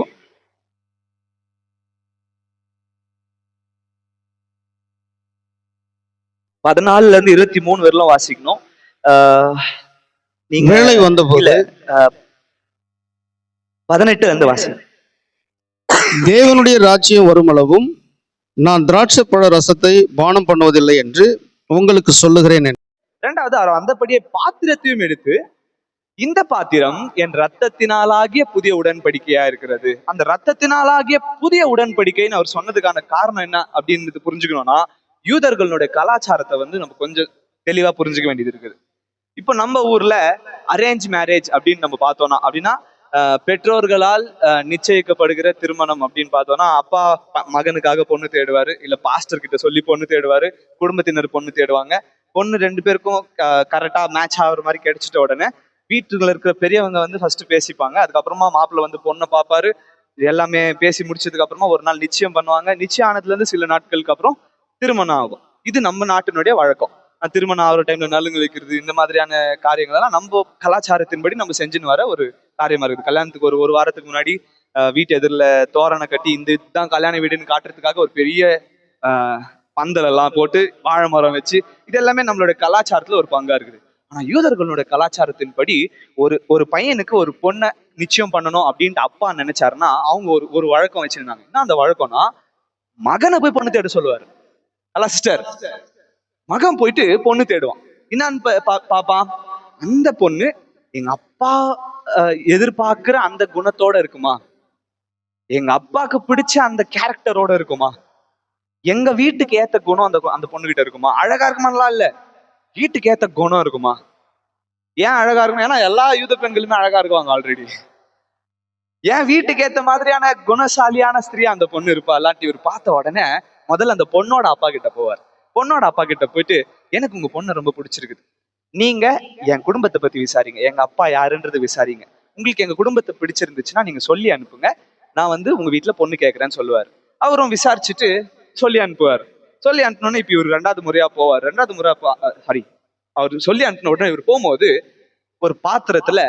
பதினாலுல இருந்து 23 வரலாம் வாசிக்கணும். நீங்க வேலை வந்த போது 18 வந்து வாசிக்கணும். தேவனுடைய ராஜ்யம் வருமளவும் நான் திராட்சை பழ ரசத்தை பானம் பண்ணுவதில்லை என்று உங்களுக்கு சொல்லுகிறேன் என்று. இரண்டாவது, அவர் அந்தபடியே பாத்திரத்தையும் எடுத்து, இந்த பாத்திரம் என் ரத்தத்தினாலாகிய புதிய உடன்படிக்கையா இருக்கிறது. அந்த ரத்தத்தினாலாகிய புதிய உடன்படிக்கைன்னு அவர் சொன்னதுக்கான காரணம் என்ன அப்படின்னு புரிஞ்சுக்கணும்னா, யூதர்களுடைய கலாச்சாரத்தை நம்ம கொஞ்சம் தெளிவா புரிஞ்சுக்க வேண்டியது இருக்குது. இப்போ நம்ம ஊர்ல அரேஞ்ச் மேரேஜ் அப்படின்னு நம்ம பார்த்தோம்னா அப்படின்னா, பெற்றோர்களால் நிச்சயிக்கப்படுகிற திருமணம் அப்படின்னு பார்த்தோம்னா, அப்பா மகனுக்காக பொண்ணு தேடுவாரு, இல்ல பாஸ்டர் கிட்ட சொல்லி பொண்ணு தேடுவாரு, குடும்பத்தினர் பொண்ணு தேடுவாங்க. பொண்ணு ரெண்டு பேருக்கும் கரெக்டா மேட்ச் ஆகுற மாதிரி கிடைச்சிட்ட உடனே வீட்டுல இருக்கிற பெரியவங்க ஃபர்ஸ்ட் பேசிப்பாங்க. அதுக்கப்புறமா மாப்பிள்ளை பொண்ணை பார்ப்பாரு. எல்லாமே பேசி முடிச்சதுக்கு அப்புறமா ஒரு நாள் நிச்சயம் பண்ணுவாங்க. நிச்சயம் ஆனதுல இருந்து சில நாட்களுக்கு அப்புறம் திருமணம் ஆகும். இது நம்ம நாட்டினுடைய வழக்கம். திருமணம் ஆகிற டைம்ல நலுங்கு வைக்கிறது, இந்த மாதிரியான காரியங்கள் எல்லாம் நம்ம கலாச்சாரத்தின்படி நம்ம செஞ்சுன்னு வர ஒரு காரியமா இருக்குது. கல்யாணத்துக்கு ஒரு வாரத்துக்கு முன்னாடி வீட்டு எதிரில் தோரணை கட்டி இந்த இதுதான் கல்யாண வீடுன்னு காட்டுறதுக்காக ஒரு பெரிய பந்தல் எல்லாம் போட்டு வாழை மரம் வச்சு, இது எல்லாமே நம்மளுடைய கலாச்சாரத்துல ஒரு பங்கா இருக்குது. ஆனா யூதர்களுடைய கலாச்சாரத்தின்படி ஒரு பையனுக்கு ஒரு பொண்ணை நிச்சயம் பண்ணணும் அப்படின்ட்டு அப்பா நினைச்சாருன்னா, அவங்க ஒரு வழக்கம் வச்சிருந்தாங்க. என்ன அந்த வழக்கம்னா, மகனை போய் பொண்ணு தேட சொல்லுவாரு. அல்ல சிஸ்டர், மகன் போயிட்டு பொண்ணு தேடுவான். என்னன்னு பாப்பா, அந்த பொண்ணு எங்க அப்பா எதிர்பார்க்கிற அந்த குணத்தோட இருக்குமா, எங்க அப்பாவுக்கு பிடிச்ச அந்த கேரக்டரோட இருக்குமா, எங்க வீட்டுக்கு ஏத்த குணம் அந்த பொண்ணுகிட்ட இருக்குமா, அழகா இருக்குமாலாம் இல்ல, வீட்டுக்கு ஏத்த குணம் இருக்குமா. ஏன் அழகா இருக்கும்? ஏன்னா எல்லா யூத பெண்களுமே அழகா இருக்குவாங்க ஆல்ரெடி. ஏன் வீட்டுக்கு ஏத்த மாதிரியான குணசாலியான ஸ்திரீ அந்த பொண்ணு இருப்பா. இல்லாட்டி இவர் பார்த்த உடனே முதல்ல அந்த பொண்ணோட அப்பா கிட்ட போவார். பொண்ணோட அப்பா கிட்ட போயிட்டு, எனக்கு உங்க பொண்ணை ரொம்ப பிடிச்சிருக்குது, நீங்க என் குடும்பத்தை பத்தி விசாரிங்க, எங்க அப்பா யாருன்றது விசாரிங்க, உங்களுக்கு எங்க குடும்பத்தை பிடிச்சிருந்துச்சுன்னா நீங்க சொல்லி அனுப்புங்க, நான் உங்க வீட்டுல பொண்ணு கேட்கறேன்னு சொல்லுவார். அவரும் விசாரிச்சுட்டு சொல்லி அனுப்புவார். சொல்லி அனுப்பினோடனே இப்ப இவர் ரெண்டாவது முறையா போவார். ரெண்டாவது முறை அவர் சொல்லி அனுப்பின உடனே இவர் போகும்போது ஒரு பாத்திரத்துல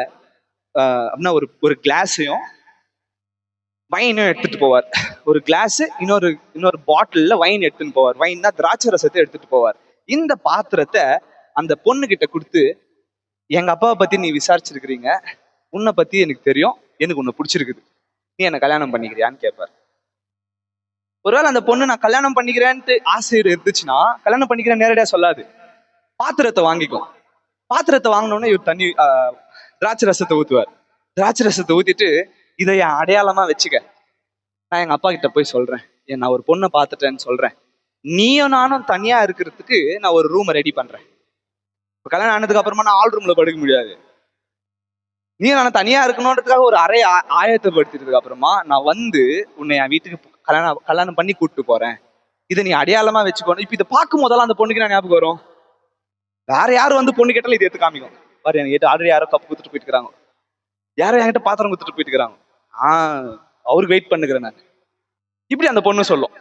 அப்படின்னா ஒரு கிளாஸையும் வைனும் எடுத்துட்டு போவார். ஒரு கிளாஸ் இன்னொரு பாட்டில்ல வைன் எடுத்துட்டு போவார். வைன்னா திராட்சை ரசத்தை எடுத்துட்டு போவார். இந்த பாத்திரத்தை அந்த பொண்ணு கிட்ட கொடுத்து, எங்க அப்பாவை பத்தி நீ விசாரிச்சிருக்கிறீங்க, உன்னை பத்தி எனக்கு தெரியும், எனக்கு உன்னை பிடிச்சிருக்குது, நீ என்ன கல்யாணம் பண்ணிக்கிறியான்னு கேட்பார். ஒருவேளை அந்த பொண்ணு நான் கல்யாணம் பண்ணிக்கிறேன்ட்டு ஆசை இருந்துச்சுன்னா கல்யாணம் பண்ணிக்கிறேன் நேரடியா சொல்லாது, பாத்திரத்தை வாங்கிக்கும். பாத்திரத்தை வாங்கினோடனே இவர் திராட்சை ரசத்தை ஊத்துவார். திராட்சை ரசத்தை ஊத்திட்டு, இதை என் அடையாளமா வச்சுக்க, நான் எங்க அப்பா கிட்ட போய் சொல்றேன், நான் ஒரு பொண்ணை பார்த்துட்டேன்னு சொல்றேன், நீயும் நானும் தனியா இருக்கிறதுக்கு நான் ஒரு ரூமை ரெடி பண்றேன். இப்ப கல்யாணம் ஆனதுக்கு அப்புறமா நான் ஆல் ரூம்ல படுக்க முடியாது, நீ நான் தனியா இருக்கணும்ன்றதுக்காக ஒரு அறையை ஆயத்தப்படுத்தினதுக்கு அப்புறமா நான் உன்னை என் வீட்டுக்கு கல்யாணம் பண்ணி கூப்பிட்டு போறேன், இதை நீ அடையாளமா வச்சுக்கணும். இப்ப இதை பார்க்கும் போதெல்லாம் அந்த பொண்ணுக்கு நான் ஞாபகம் வரும். வேற யாரும் பொண்ணு கேட்டாலும் இதை எடுத்து காமிக்கும். பாரு, என்கிட்ட ஆல்ரெடி யாரோ கப்பு குத்துட்டு போயிட்டு இருக்காங்க, யாரோ என்கிட்ட பாத்திரம் குத்துட்டு போயிட்டு இருக்காங்க, அவருக்கு வெயிட் பண்ணுகிறேன் நான், இப்படி அந்த பொண்ணு சொல்லும்.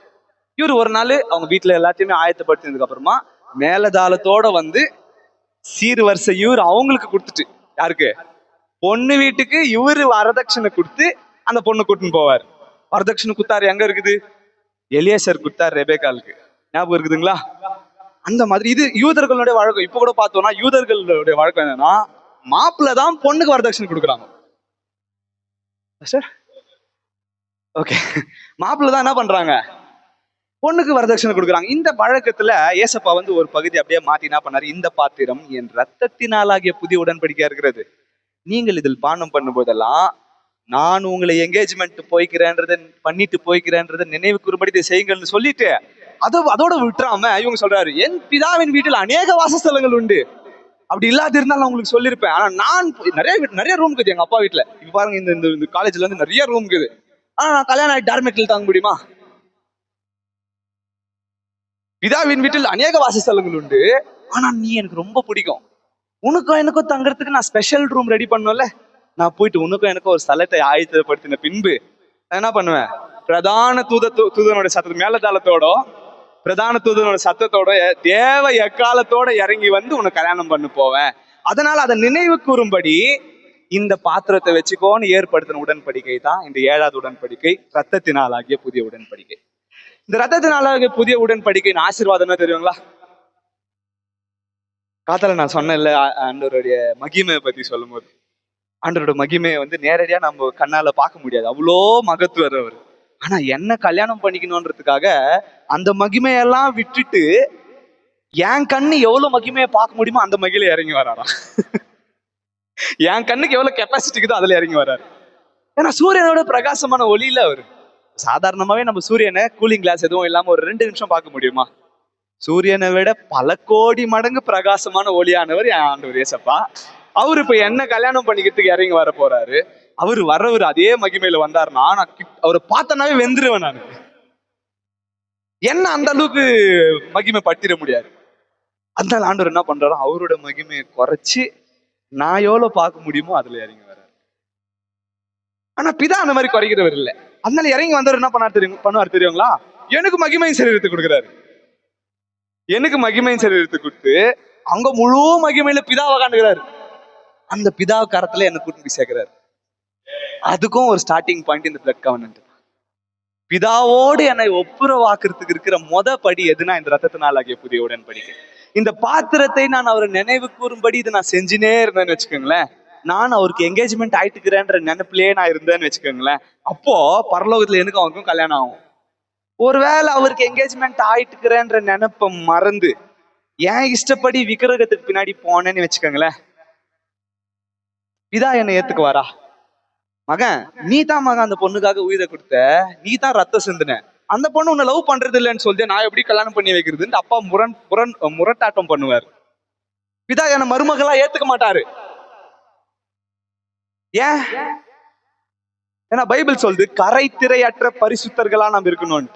இவர் ஒரு நாள் அவங்க வீட்டுல எல்லாத்தையுமே ஆயத்தப்படுத்தினதுக்கு அப்புறமா மேலதாளத்தோட சீர்வரிசை இவர் அவங்களுக்கு கொடுத்துட்டு, யாருக்கு, பொண்ணு வீட்டுக்கு இவரு வரதட்சணை கொடுத்து அந்த பொண்ணு கூட்டின்னு போவார். வரதட்சணை குத்தாரு எங்க இருக்குது, எலியேசர் குத்தார் ரெபேக்காலுக்கு, ஞாபகம் இருக்குதுங்களா? அந்த மாதிரி இது யூதர்களுடைய வழக்கம். இப்ப கூட பார்த்தோம்னா யூதர்களுடைய வழக்கம் என்னன்னா, மாப்பிள்ளை தான் பொண்ணுக்கு வரதட்சணை கொடுக்குறாங்க. ஓகே, மாப்பிள்ளை தான் என்ன பண்றாங்க, பொண்ணுக்கு வரதட்சணை கொடுக்குறாங்க. இந்த வழக்கத்துல ஏசப்பா ஒரு பகுதி அப்படியே மாத்தி என்ன பண்ணாரு, இந்த பாத்திரம் என் ரத்தத்தினாலாகிய புதிய உடன்படிக்கையா இருக்கிறது, நீங்கள் இதில் பானம் பண்ணும் போதெல்லாம் நான் உங்களை என்கேஜ்மெண்ட் பண்ணிட்டு போய்க்கிறேன்றதை நினைவு கூறும்படி இதை செய்யுங்கள்னு சொல்லிட்டு அதோட விட்டுறாம இவங்க சொல்றாரு, என் பிதாவின் வீட்டில் அநேக வாசஸ்தலங்கள் உண்டு, அப்படி இல்லாத இருந்தாலும் நான் உங்களுக்கு சொல்லியிருப்பேன், ஆனா நான் நிறைய ரூம் இருக்குது எங்க அப்பா வீட்டுல. இப்ப பாருங்க, இந்த காலேஜ்ல நிறைய ரூம் இருக்குது, ஆனா நான் கல்யாணம் ஆகி டார்மெட்டில் தாங்க முடியுமா? பிதாவின் வீட்டில் அநேக வாசஸ்தலங்கள் உண்டு, ஆனா நீ எனக்கு ரொம்ப பிடிக்கும், உனக்கும் எனக்கும் தங்குறதுக்கு நான் ஸ்பெஷல் ரூம் ரெடி பண்ணும்ல, நான் போயிட்டு உனக்கும் எனக்கும் ஒரு ஸ்தலத்தை ஆயத்தப்படுத்தின பின்பு நான் என்ன பண்ணுவேன், பிரதான தூதனோட மேலதாளத்தோட பிரதான தூதனோட சத்தத்தோட தேவ எக்காலத்தோட இறங்கி உன்னை கல்யாணம் பண்ண போவேன். அதனால அதை நினைவு கூறும்படி இந்த பாத்திரத்தை வச்சுக்கோன்னு ஏற்படுத்தின உடன்படிக்கை தான் இந்த 7வது உடன்படிக்கை, ரத்தத்தினாலாகிய புதிய உடன்படிக்கை. இந்த ரத்தத்தினாலாகிய புதிய உடன்படிக்கையின் ஆசீர்வாதம் என்ன தெரியுங்களா? காத்தால நான் சொன்னேன்ல, ஆண்டவருடைய மகிமையை பத்தி சொல்லும் போது, ஆண்டவரோட மகிமையை நேரடியா நம்ம கண்ணால பார்க்க முடியாது, அவ்வளோ மகத்துவர் அவர். ஆனா என்ன கல்யாணம் பண்ணிக்கணும்ன்றதுக்காக அந்த மகிமையெல்லாம் விட்டுட்டு என் கண்ணு எவ்வளவு மகிமையை பார்க்க முடியுமோ அந்த மகிழ இறங்கி வராராம். என் கண்ணுக்கு எவ்வளவு கெப்பாசிட்டி இருக்குதோ அதுல இறங்கி வராரு. ஏன்னா சூரியனோட பிரகாசமான ஒளியில அவரு. சாதாரணமாவே நம்ம சூரியனை கூலிங் கிளாஸ் எதுவும் இல்லாம ஒரு 2 நிமிஷம் பார்க்க முடியுமா? சூரியனை விட பல கோடி மடங்கு பிரகாசமான ஒளியானவர் என் ஆண்டவர் இயேசப்பா. அவரு இப்ப என்ன கல்யாணம் பண்ணிக்கிறதுக்கு இறங்கி வர போறாரு. அவரு வர்றவர் அதே மகிமையில வந்தாருன்னா நான் அவரை பார்த்தனாவே வெந்துருவேன் நானு. என்ன அந்த அளவுக்கு மகிமை பட்டிட முடியாது. அந்த ஆண்டவர் என்ன பண்றாரோ அவரோட மகிமையை குறைச்சு நான் எவ்வளவு பார்க்க முடியுமோ அதுல இறங்கி வர்றாரு. ஆனா பிதா அந்த மாதிரி குறைக்கிறவர் இல்லை. அதனால இறங்கி வந்தவர் என்ன பண்ணுவார் தெரியுங்களா? எனக்கு மகிமையின் சரீரத்தை கொடுக்குறாரு. எனக்கு மகிமையின் சரீரத்தை கொடுத்து அவங்க முழு மகிமையில பிதாவை காண்டுகிறாரு. அந்த பிதா கரத்துல என்ன கூட்டி போய் சேர்க்கிறாரு. அதுக்கும் ஒரு ஸ்டார்டிங் பாயிண்ட் இந்த பிளட் கவர்னன்ட். பிதாவோடு என்னை ஒப்புரவாக்குறதுக்கு இருக்கிற படி எதுனா இந்த ரத்தத்தினால் ஆகிய புதிய உடன்படிக்கை. இந்த பாத்திரத்தை நான் அவரை நினைவு கூறும்படி இதை நான் செஞ்சுனே இருந்தேன்னு வச்சுக்கோங்களேன். நான் அவருக்கு என்கேஜ்மெண்ட் ஆயிட்டுக்கிறேன்ற நினைப்பிலேயே நான் இருந்தேன்னு வச்சுக்கோங்களேன். அப்போ பரலோகத்துல எனக்கு அவருக்கும் கல்யாணம் ஆகும். ஒருவேளை அவருக்கு என்கேஜ்மெண்ட் ஆயிட்டுக்கிறேன்ற நினைப்பை மறந்து ஏன் இஷ்டப்படி விக்கிரகத்துக்கு பின்னாடி போனேன்னு வச்சுக்கோங்களேன், இதா என்னை ஏத்துக்குவாரா? மகன் நீ தான் மகன் அந்த பொண்ணுக்காக உயிரை கொடுத்த, நீ தான் ரத்தம் சிந்தின, அந்த பொண்ணு உன்னை லவ் பண்றது இல்லைன்னு சொல்லிட்டு நான் எப்படி கல்யாணம் பண்ணி வைக்கிறதுன்னு அப்பா முரட்டாட்டம் பண்ணுவார். பிதா என்ன மருமகளா ஏத்துக்க மாட்டாரு. ஏன்? ஏன்னா பைபிள் சொல்லுது கரை திரையற்ற பரிசுத்தர்களா நம்ம இருக்கணும்னு.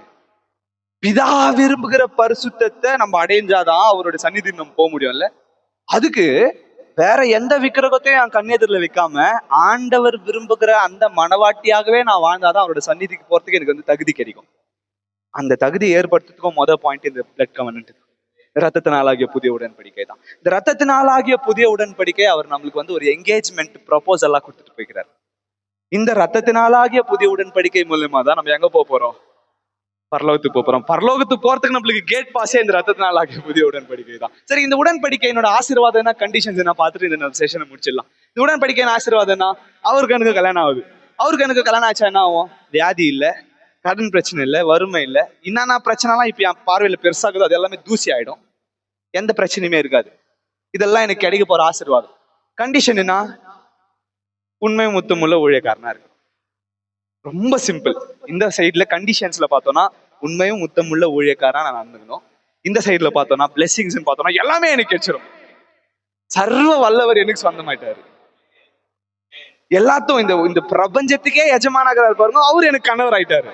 பிதா விரும்புகிற பரிசுத்தத்தை நம்ம அடைஞ்சாதான் அவரோட சந்நிதி நம்ம போக முடியும்ல. அதுக்கு வேற எந்த விக்கிரகத்தையும் என் கண்ணெதிரில் வைக்காம ஆண்டவர் விரும்புகிற அந்த மனவாட்டியாகவே நான் வாழ்ந்தாதான் அவரோட சந்நிதிக்கு போறதுக்கு எனக்கு வந்து தகுதி கிடைக்கும். அந்த தகுதி ஏற்படுத்துறதுக்கும் பாயிண்ட் இந்த பிளட் கவர்னன்ட், ரத்தத்தினாலாகிய புதிய உடன்படிக்கை தான். இந்த ரத்தத்தினாலாகிய புதிய உடன்படிக்கை அவர் நம்மளுக்கு வந்து ஒரு என்கேஜ்மெண்ட் ப்ரொபோசலா கொடுத்துட்டு போய்க்கிறார். இந்த ரத்தத்தினாலாகிய புதிய உடன்படிக்கை மூலமா தான் நம்ம எங்க போறோம்? பரலோகத்துக்கு போறோம். பரலோகத்துக்கு போறதுக்கு நம்மளுக்கு கேட் பாஸே இந்த ரத்தத்தினாலாகிய புதிய உடன்படிக்கை தான். சரி, இந்த உடன்படிக்கையினோட ஆசீர்வாதம் என்ன, கண்டிஷன்ஸ் என்ன பார்த்துட்டு இந்த செஷனை முடிச்சிடலாம். இந்த உடன்படிக்கையின் ஆசீர்வாதம் என்ன? அவருக்கு எனக்கு கல்யாணம் ஆகுது. அவருக்கு எனக்கு கல்யாணம் ஆச்சா என்ன ஆகும்? வியாதி இல்லை, கடன் பிரச்சனை இல்லை, வறுமை இல்லை, என்னென்ன பிரச்சனைலாம் இப்ப என் பார்வையில பெருசாகுதோ அது எல்லாமே தூசி ஆயிடும். எந்த பிரச்சனையுமே இருக்காது. இதெல்லாம் எனக்கு கிடைக்க போற ஆசீர்வாதம். கண்டிஷன் என்ன? உண்மை முத்தமுள்ள ஊழியக்காரனா இருக்கு. ரொம்ப சிம்பிள். இந்த சைட்ல கண்டிஷன்ஸ்ல பார்த்தோம்னா உண்மையும் முத்தமுள்ள ஊழியக்காரா நான் நடந்துக்கணும். இந்த சைட்ல பார்த்தோம்னா பிளெஸிங்ஸ் பார்த்தோம்னா எல்லாமே எனக்கு கிடைச்சிடும். சர்வ வல்லவர் எனக்கு சொந்தமாயிட்டாரு. எல்லாத்துக்கும் இந்த பிரபஞ்சத்துக்கே எஜமானாகிறார் பாருங்க, அவரு எனக்கு கணவர் ஆயிட்டாரு.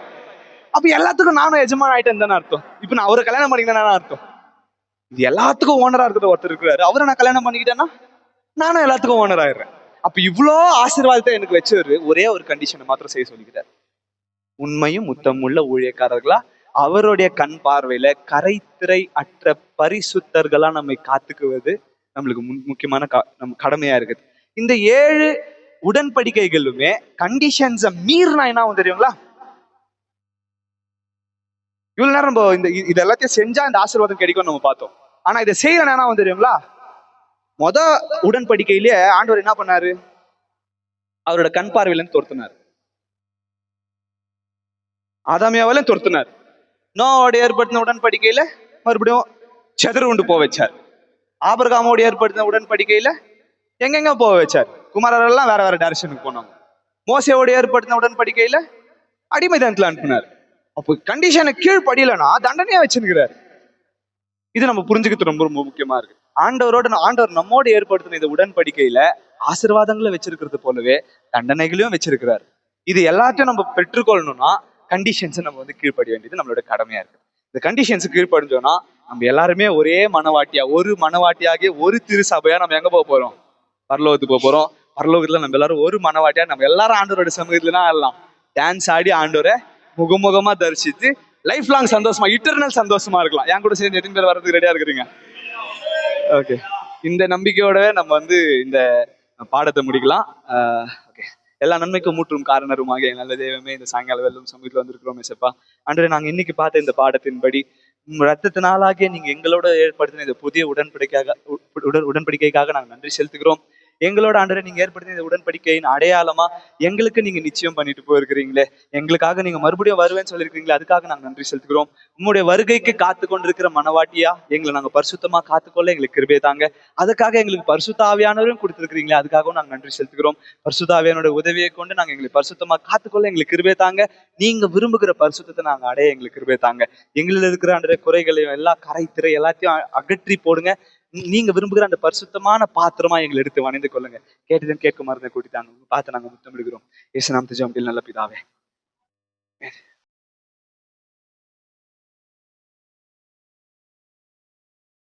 அப்ப எல்லாத்துக்கும் நானும் எஜமான ஆயிட்டேன்னு தானே அர்த்தம். இப்ப நான் அவரை கல்யாணம் பண்ணிக்கிட்டேன்னு அர்த்தம். இது எல்லாத்துக்கும் ஓனரா இருக்கிற ஒருத்தர் இருக்கிறாரு, அவரை நான் கல்யாணம் பண்ணிக்கிட்டேன்னா நானும் எல்லாத்துக்கும் ஓனர் ஆயிடுறேன். அப்ப இவ்வளோ ஆசீர்வாதத்தை எனக்கு வச்சவரு ஒரே ஒரு கண்டிஷனை மாத்திரம் செய்ய சொல்லிக்கிறார். உண்மையும் முத்தமுள்ள ஊழியக்காரர்களா அவருடைய கண் பார்வையில கரைத்திரை அற்ற பரிசுத்தர்களா நம்மை காத்துக்குவது நம்மளுக்கு முக்கியமான நம்ம கடமையா இருக்குது. இந்த 7 உடன்படிக்கைகளுமே கண்டிஷன்ஸை மீறினா என்ன ஆகும் தெரியுங்களா? இவ்வளவு நேரம் நம்ம இது எல்லாத்தையும் செஞ்சா இந்த ஆசீர்வாதம் கிடைக்கும் நம்ம பார்த்தோம். ஆனா இதை செய்யறேன்னா என்ன ஆகும் தெரியுங்களா? உடன்படிக்கையிலேயே ஆண்டவர் என்ன பண்ணாரு? அவரோட கண் பார்வையில துரத்துனார். ஆதாமியாவிலும் துரத்துனார். நோவோட ஏற்படுத்தின உடன்படிக்கையில மறுபடியும் செதறு உண்டு போக வச்சார். ஆபிரகாமோடு ஏற்படுத்தின உடன்படிக்கையில எங்கெங்க போக வச்சார்? குமாரரெல்லாம் வேற வேற டைரக்ஷனுக்கு போனாங்க. மோசையோடு ஏற்படுத்தின உடன்படிக்கையில அடிமைதனத்துல அனுப்பினார். அப்போ கண்டிஷனை கீழ்படியலன்னா தண்டனையா வச்சிருக்கிறார். இது நம்ம புரிஞ்சுக்கிறது ரொம்ப ரொம்ப முக்கியமா இருக்கு. ஆண்டவர் நம்மோடு ஏற்படுத்தின இந்த உடன்படிக்கையில ஆசீர்வாதங்களை வச்சிருக்கிறது போலவே தண்டனைகளையும் வச்சிருக்கிறார். இது எல்லாத்தையும் நம்ம பெற்றுக்கொள்ளணும்னா கண்டிஷன்ஸை நம்ம வந்து கீழ்ப்படிய வேண்டியது நம்மளோட கடமையா இருக்கு. இந்த கண்டிஷன்ஸ் கீழ்ப்படிஞ்சோம்னா நம்ம எல்லாருமே ஒரே மனவாட்டியா, ஒரு மனவாட்டியாகிய ஒரு திருசபையா நம்ம எங்க போக போறோம்? பரலோகத்துக்கு போக போறோம். பரலோகத்துல நம்ம எல்லாரும் ஒரு மனவாட்டியா நம்ம எல்லாரும் ஆண்டவரோட சமூகத்துலதான் எல்லாம் டான்ஸ் ஆடி ஆண்டவரை முகமுகமா தரிசித்து லைஃப் லாங் சந்தோஷமா, இட்டர்னல் சந்தோஷமா இருக்கலாம். என் கூட சேர்ந்து எத்தனை பேர் வர்றதுக்கு ரெடியா இருக்கிறீங்க? ஓகே, இந்த நம்பிக்கையோடவே நம்ம வந்து இந்த பாடத்தை முடிக்கலாம். ஓகே, எல்லா நன்மைக்கும் மூற்றும் காரணருமாக நல்ல தெய்வமே, இந்த சாயங்கால வெல்லும் சமூகத்தில் வந்திருக்கிறோம் ஏசப்பா. அன்றே நாங்க இன்னைக்கு பார்த்த இந்த பாடத்தின்படி ரத்தத்தினாலாகிய நீங்க எங்களோட ஏற்படுத்தின இந்த புதிய உடன்படிக்கைக்காக நாங்கள் நன்றி செலுத்துகிறோம். எங்களோட ஆண்டவரே நீங்க ஏற்படுத்திய இந்த உடன்படிக்கையின் அடையாளமா எங்களுக்கு நீங்க நிச்சயம் பண்ணிட்டு போயிருக்கிறீங்களே, எங்களுக்காக நீங்க மறுபடியும் வருவேன்னு சொல்லியிருக்கீங்களே, அதுக்காக நாங்க நன்றி செலுத்துகிறோம். உம்முடைய வருகைக்கு காத்து கொண்டிருக்கிற மனவாட்டியா எங்களை நாங்க பரிசுத்தமா காத்துக்கொள்ள எங்களுக்கு கிருபை தாங்க. அதுக்காக எங்களுக்கு பரிசுத்த ஆவியானவரும் கொடுத்திருக்கிறீங்களே, அதுக்காகவும் நாங்க நன்றி செலுத்துகிறோம். பரிசுத்த ஆவியானோட உதவியை கொண்டு நாங்க எங்களை பரிசுத்தமா காத்துக்கொள்ள எங்களுக்கு கிருபை தாங்க. நீங்க விரும்புகிற பரிசுத்தத்தை நாங்க அடைய எங்களுக்கு கிருபை தாங்க. எங்களில் இருக்கிற அந்த குறைகளையும் எல்லா கரை திரை எல்லாத்தையும் அகற்றி போடுங்க. நீங்க விரும்புகிற அந்த பரிசுத்தமான பாத்திரமா எங்களை எடுத்து வணைந்து கொள்ளுங்க. கேட்டதும் கேட்க மறந்த கூட்டித்தாங்க பார்த்து நாங்க முத்தமிடுகிறோம். இயேசு நாமத்தில் ஜெபம் நல்ல பிதாவே.